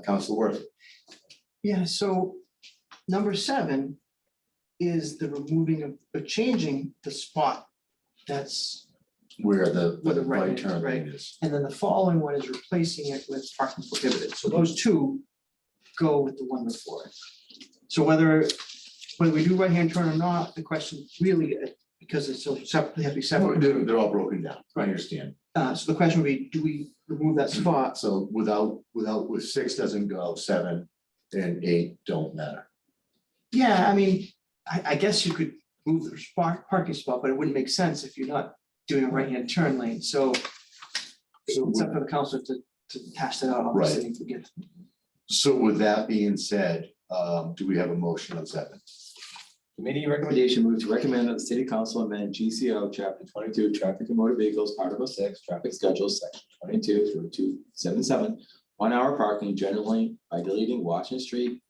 Councilor Worthley. Yeah, so number 7 is the removing of, changing the spot that's, Where the Where the right right turn right. lane is. and then the following one is replacing it with parking prohibited. So those two go with the one before it. So whether we do right-hand turn or not, the question really, because it's so separate, they have to be separate. They're all broken down, I understand. So the question would be, do we remove that spot? So with 6 doesn't go, 7 and 8 don't matter. Yeah, I mean, I guess you could move the parking spot, but it wouldn't make sense if you're not doing a right-hand turn lane, so it's up to the council to hash that out, obviously, if we get. So with that being said, do we have a motion on 7? Committee recommendation move to recommend that the city council amend GCO chapter 22, traffic and motor vehicles, article 6, traffic schedules, section 22 through 277, 1 hour parking generally by deleting Washington Street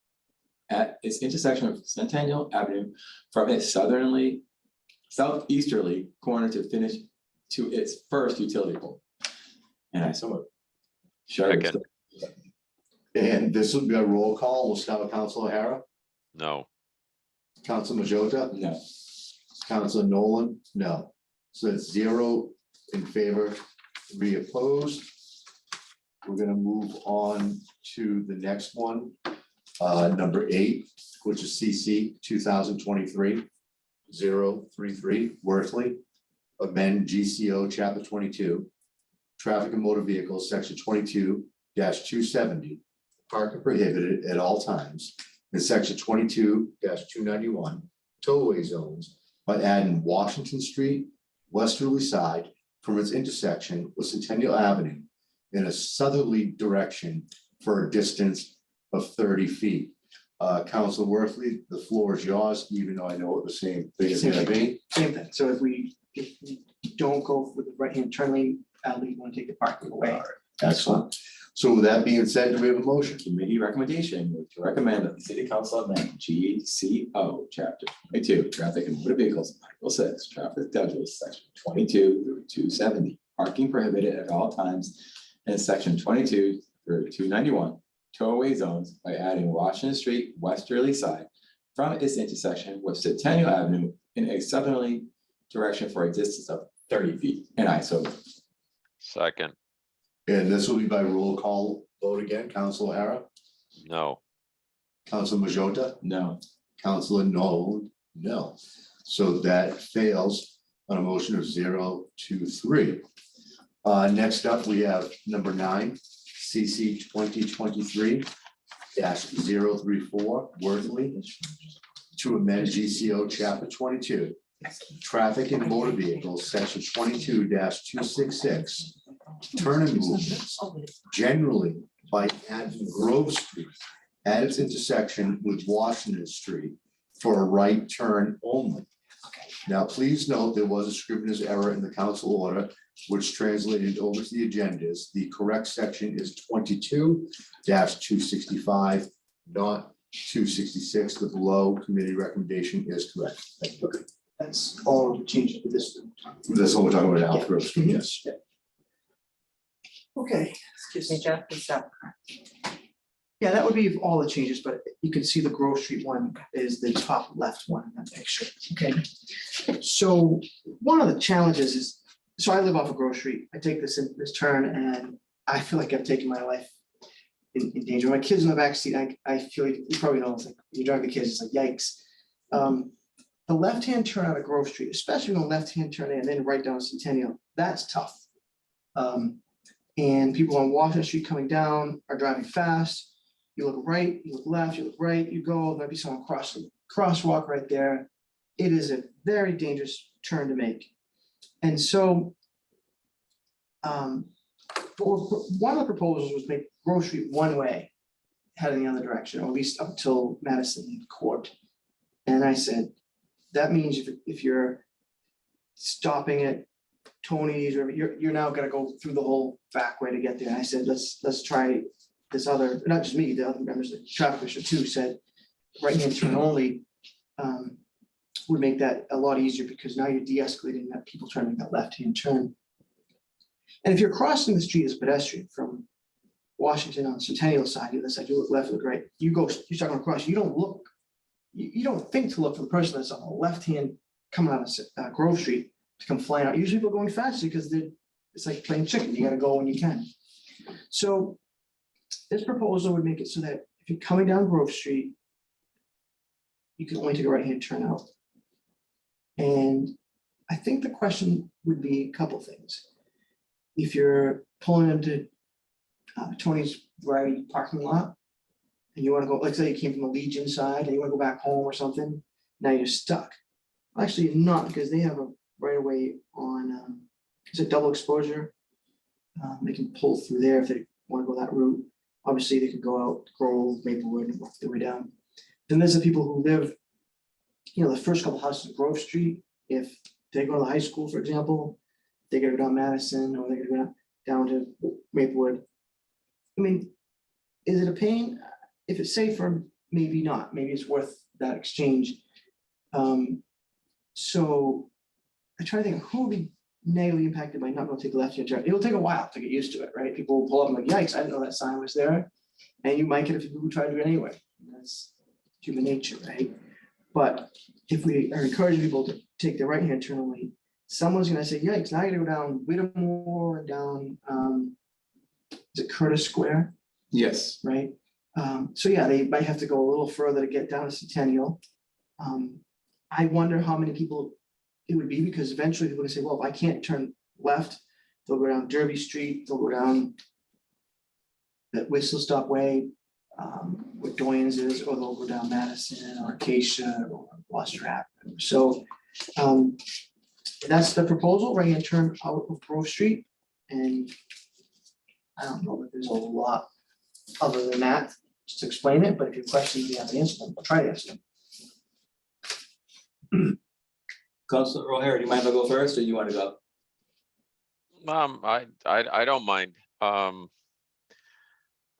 at its intersection of Centennial Avenue from its southeasterly corner to finish to its first utility pole. And I so moved. Second. And this will be a roll call. We'll start with Council O'Hara, No. Council Majota, No. Council Nolan, no. So it's 0 in favor, 3 opposed. We're gonna move on to the next one, number 8, which is CC 2023 033 Worthley. Amend GCO chapter 22, traffic and motor vehicles, section 22-270, parking prohibited at all times. In section 22-291, tollway zones by adding Washington Street westerly side from its intersection with Centennial Avenue in a southerly direction for a distance of 30 feet. Council Worthley, the floor is yours, even though I know what the same thing is gonna be. Same thing, so if we don't go with the right-hand turn lane, you want to take the parking away. Excellent. So with that being said, do we have a motion? Committee recommendation move to recommend that the city council amend GCO chapter 22, traffic and motor vehicles, article 6, traffic schedules, section 22 through 270, parking prohibited at all times, and section 22 through 291, tollway zones by adding Washington Street westerly side from its intersection with Centennial Avenue in a southerly direction for a distance of 30 feet. And I so moved. Second. And this will be by roll call vote again. Council O'Hara, No. Council Majota, No. Councilor Nolan, no. So that fails on a motion of 0 to 3. Next up, we have number 9, CC 2023-034 Worthley to amend GCO chapter 22, traffic and motor vehicles, section 22-266, turn and movements generally by adding Grove Street at its intersection with Washington Street for a right turn only. Now, please note, there was a scrivener's error in the council order, which translated over to the agendas. The correct section is 22-265, not 266. The below committee recommendation is correct. Thank you. That's all changes to this. That's what we're talking about now, Grove Street, yes. Okay, Excuse me, Jeff, is that yeah, that would be all the changes, but you can see the Grove Street one is the top left one in that picture, okay? So one of the challenges is, so I live off of Grove Street, I take this turn and I feel like I've taken my life in danger. My kids in the backseat, I feel, you probably know, it's like, you drive the kids, it's like yikes. The left-hand turn out of Grove Street, especially when the left-hand turn in and then right down Centennial, that's tough. And people on Washington Street coming down are driving fast. You look right, you look left, you look right, you go, there might be someone crossing, crosswalk right there. It is a very dangerous turn to make. And so one of the proposals was make Grove Street one way, heading the other direction, or at least up till Madison Court. And I said, that means if you're stopping at Tony's, or you're now gonna go through the whole back way to get there. And I said, let's try this other, not just me, the other members of the traffic commission too said, right-hand turn only would make that a lot easier, because now you're de-escalating that people trying to make that left-hand turn. And if you're crossing the street as a pedestrian from Washington on Centennial side, the other side, you look left, look right, you're talking across, you don't look, you don't think to look for the person that's on the left hand coming out of Grove Street to come flying out. Usually people are going faster because it's like playing chicken. You gotta go when you can. So this proposal would make it so that if you're coming down Grove Street, you can only take a right-hand turn out. And I think the question would be a couple things. If you're pulling into Tony's variety parking lot, and you want to go, like say you came from the Legion side and you want to go back home or something, now you're stuck. Actually, you're not, because they have a right of way on is it double exposure? They can pull through there if they want to go that route. Obviously, they could go out Grove, Maplewood, and work their way down. Then there's the people who live, the first couple houses of Grove Street. If they go to the high school, for example, they gotta go down Madison, or they gotta go down to Maplewood. I mean, is it a pain? If it's safer, maybe not. Maybe it's worth that exchange. So I try to think, who would be negatively impacted by not going to take a left-hand turn? It will take a while to get used to it, right? People will pull up and like, yikes, I didn't know that sign was there. And you might get a few people who try to do it anyway. That's human nature, right? But if we are encouraging people to take the right-hand turn only, someone's gonna say, yikes, now I gotta go down Whittemore and down, is it Curtis Square, Yes. right? So yeah, they might have to go a little further to get down to Centennial. I wonder how many people it would be, because eventually people are gonna say, well, if I can't turn left, they'll go down Derby Street, they'll go down that Whistle Stop Way, where Doyens is, or they'll go down Madison or Acacia or Gloucester Avenue. So that's the proposal, right-hand turn out of Grove Street. And I don't know that there's a lot other than that, just to explain it, but if you have questions, you have to answer them, I'll try to answer them. Councilor O'Hara, do you mind if I go first, or you want to go? I don't mind.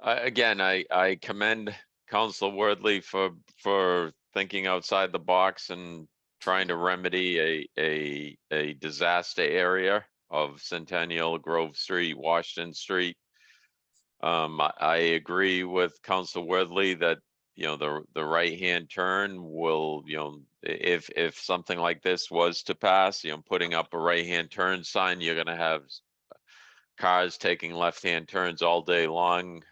Again, I commend Council Wordley for thinking outside the box and trying to remedy a disaster area of Centennial, Grove Street, Washington Street. I agree with Council Wordley that, the right-hand turn will, if something like this was to pass, putting up a right-hand turn sign, you're gonna have cars taking left-hand turns all day long.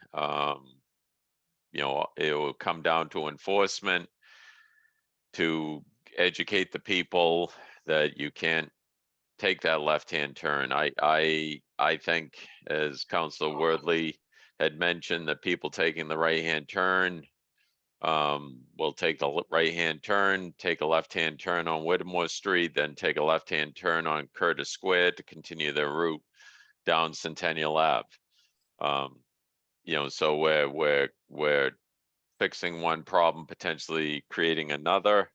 It will come down to enforcement, to educate the people that you can't take that left-hand turn. I think, as Councilor Wordley had mentioned, that people taking the right-hand turn will take the right-hand turn, take a left-hand turn on Whittemore Street, then take a left-hand turn on Curtis Square to continue their route down Centennial Ave. So we're fixing one problem, potentially creating another.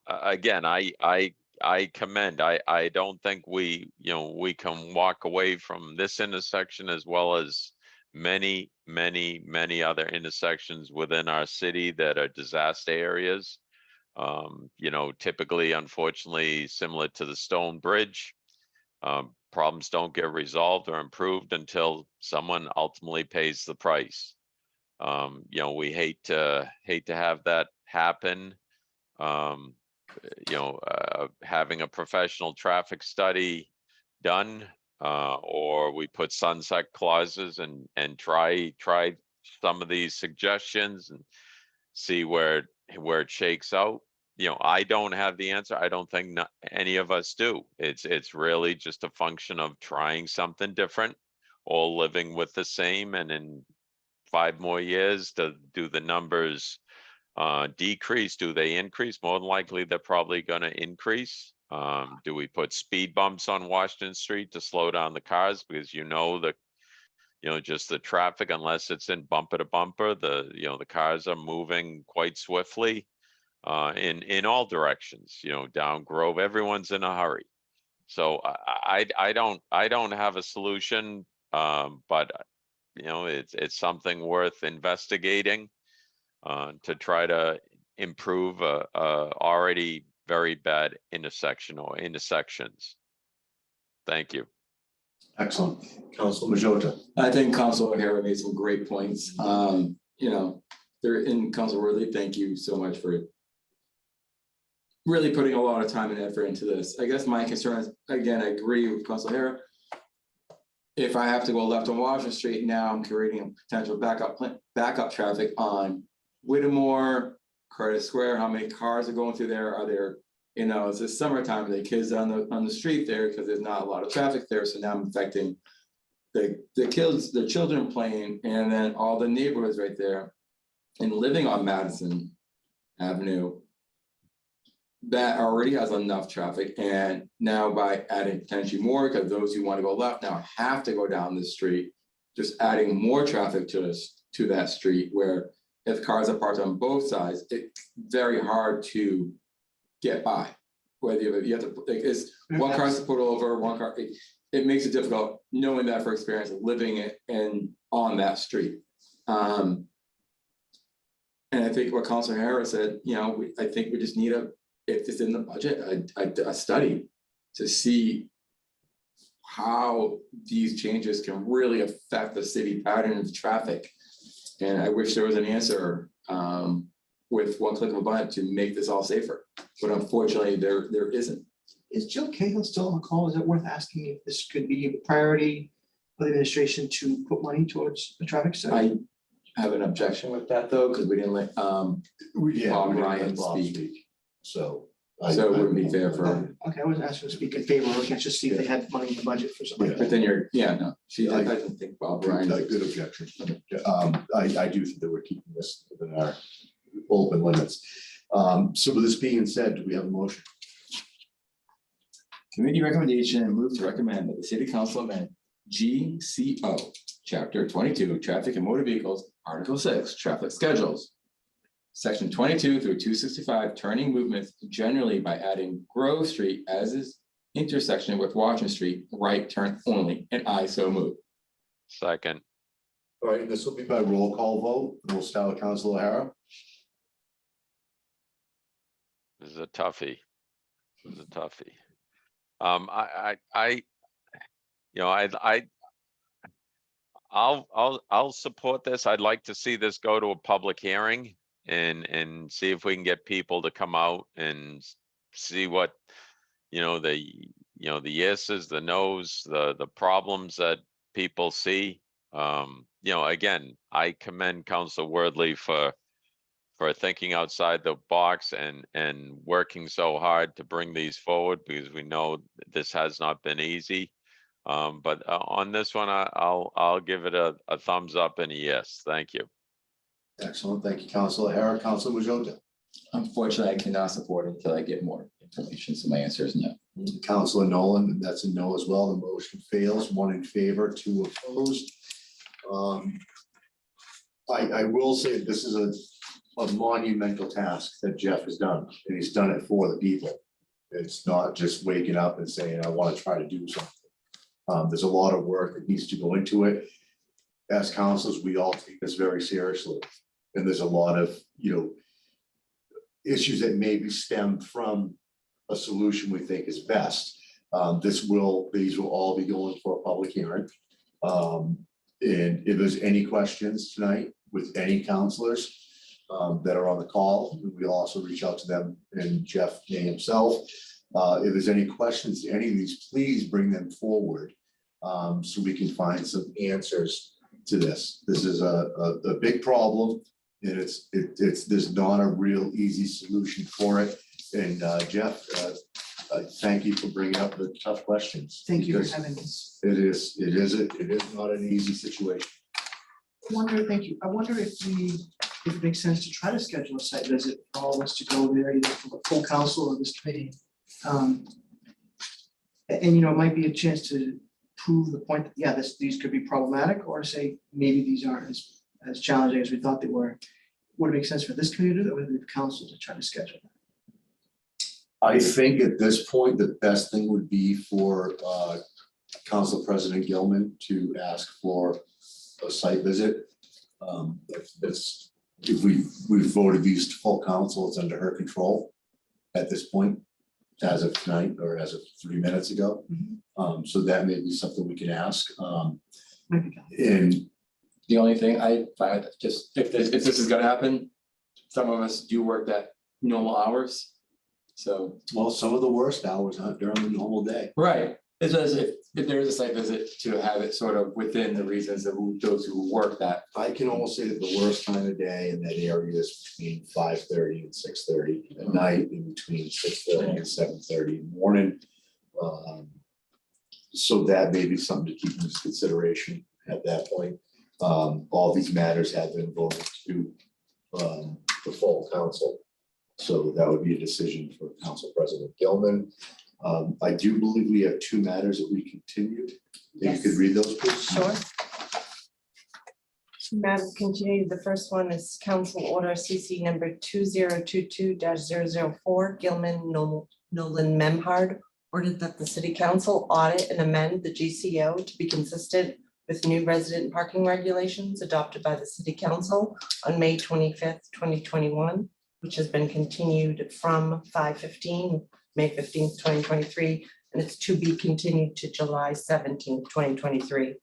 Again, I commend. I don't think we can walk away from this intersection, as well as many other intersections within our city that are disaster areas. Typically, unfortunately, similar to the Stone Bridge, problems don't get resolved or improved until someone ultimately pays the price. We hate to have that happen. Having a professional traffic study done, or we put sunset clauses and try some of these suggestions and see where it shakes out. I don't have the answer. I don't think any of us do. It's really just a function of trying something different, or living with the same. And in 5 more years, do the numbers decrease? Do they increase? More than likely, they're probably going to increase. Do we put speed bumps on Washington Street to slow down the cars? Because just the traffic, unless it's in bumper to bumper, the cars are moving quite swiftly in all directions. Down Grove, everyone's in a hurry. So I don't have a solution, but it's something worth investigating to try to improve a already very bad intersection or intersections. Thank you. Excellent. Council Majota. I think Councilor O'Hara made some great points. They're in Council Worthy. Thank you so much for really putting a lot of time and effort into this. I guess my concern is, again, I agree with Councilor O'Hara. If I have to go left on Washington Street, now I'm creating a potential backup traffic on Whittemore, Curtis Square. How many cars are going through there? Are there, it's the summertime, are there kids on the street there, because there's not a lot of traffic there. So now I'm affecting the children playing, and then all the neighborhoods right there. And living on Madison Avenue, that already has enough traffic, and now by adding potentially more, because those who want to go left now have to go down this street, just adding more traffic to this, to that street, where if cars are parked on both sides, it's very hard to get by. Whether you have to, like, it's one car has to put over, one car, it makes it difficult knowing that for experience, living it and on that street. And I think what Councilor Harris said, you know, I think we just need if it's in the budget, a study to see how these changes can really affect the city pattern of traffic. And I wish there was an answer with one click of a button to make this all safer, but unfortunately, there isn't. Is Jill Cahill still on the call? Is it worth asking if this could be a priority for the administration to put money towards the traffic study? I have an objection with that though, because we didn't let Bob Ryan speak. So. So it wouldn't be fair for, Okay, I wasn't asking to speak in favor, or can't just see if they had money in the budget for something. but then I didn't think Bob Ryan. Good objection. I do think that we're keeping this within our open limits. So with this being said, do we have a motion? Committee recommendation and move to recommend that the city council amend GCO, chapter 22, traffic and motor vehicles, article 6, traffic schedules. Section 22 through 265, turning movements generally by adding Grove Street as is intersection with Washington Street, right turn only, and I so move. Second. All right, this will be by roll call vote. We'll start with Council O'Hara. This is a toughie. This is a toughie. I'll support this. I'd like to see this go to a public hearing and see if we can get people to come out and see what, the yeses, the nos, the problems that people see. Again, I commend Council Wordley for thinking outside the box and working so hard to bring these forward, because we know this has not been easy. But on this one, I'll give it a thumbs up and a yes. Thank you. Excellent. Thank you, Council O'Hara. Council Majota. Unfortunately, I cannot support it until I get more information, so my answer is no. Councilor Nolan, and that's a no as well. The motion fails. 1 in favor, 2 opposed. I will say this is a monumental task that Jeff has done, and he's done it for the people. It's not just waking up and saying, I want to try to do something. There's a lot of work that needs to go into it. As councils, we all take this very seriously. And there's a lot of, issues that maybe stem from a solution we think is best. These will all be going for a public hearing. And if there's any questions tonight with any counselors that are on the call, we'll also reach out to them and Jeff May himself. If there's any questions to any of these, please bring them forward so we can find some answers to this. This is a big problem, and there's not a real easy solution for it. And Jeff, I thank you for bringing up the tough questions. Thank you for because having this. It is not an easy situation. I wonder if it makes sense to try to schedule a site visit for all of us to go there, either for the full council or this committee. And it might be a chance to prove the point that, yeah, these could be problematic, or say maybe these aren't as challenging as we thought they were. Would it make sense for this committee to do that, or the council to try to schedule that? I think at this point, the best thing would be for Council President Gilman to ask for a site visit. That's if we've voted these to full council, it's under her control at this point, as of tonight or as of 3 minutes ago. So that may be something we can ask. Might be good. And The only thing I find, just if this is gonna happen, some of us do work that normal hours. So, well, some of the worst hours aren't during the normal day. right, it's just if there is a site visit, to have it sort of within the reasons of those who work that. I can almost say that the worst time of day in that area is between 5:30 and 6:30 at night, in between 6:30 and 7:30 in the morning. So that may be something to keep into consideration at that point. All these matters have been voted to the full council. So that would be a decision for Council President Gilman. I do believe we have 2 matters that we continued. If you could Yes. read those, please. Sure. Madam Continue, the first one is Council Order CC number 2022-004, Gilman Nolan Memhard, ordered that the City Council audit and amend the GCO to be consistent with new resident parking regulations adopted by the City Council on May 25th, 2021, which has been continued from 5/15, May 15th, 2023, and it's to be continued to July 17th, 2023.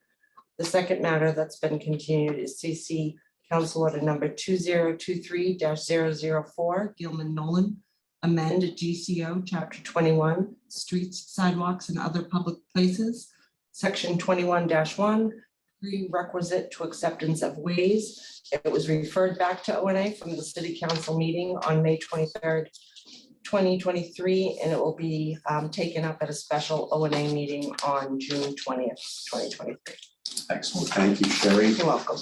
The second matter that's been continued is CC Council Order number 2023-004, Gilman Nolan, amend GCO Chapter 21, Streets, Sidewalks, and Other Public Places, Section 21-1, prerequisite to acceptance of ways. It was referred back to O&A from the City Council meeting on May 23rd, 2023, and it will be taken up at a special O&A meeting on June 20th, 2023. Excellent. Thank you, Sherry. You're welcome.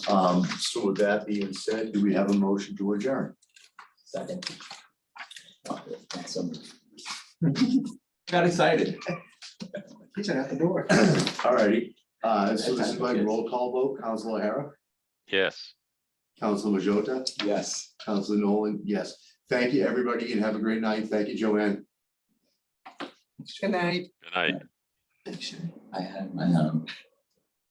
So with that being said, do we have a motion to adjourn? Second. Got excited. He's out the door. All righty. So this is my roll call vote. Council O'Hara, Yes. Council Majota, Yes. Council Nolan, yes. Thank you, everybody, and have a great night. Thank you, Joanne. Good night. Good night. Thanks, Sherry. I had my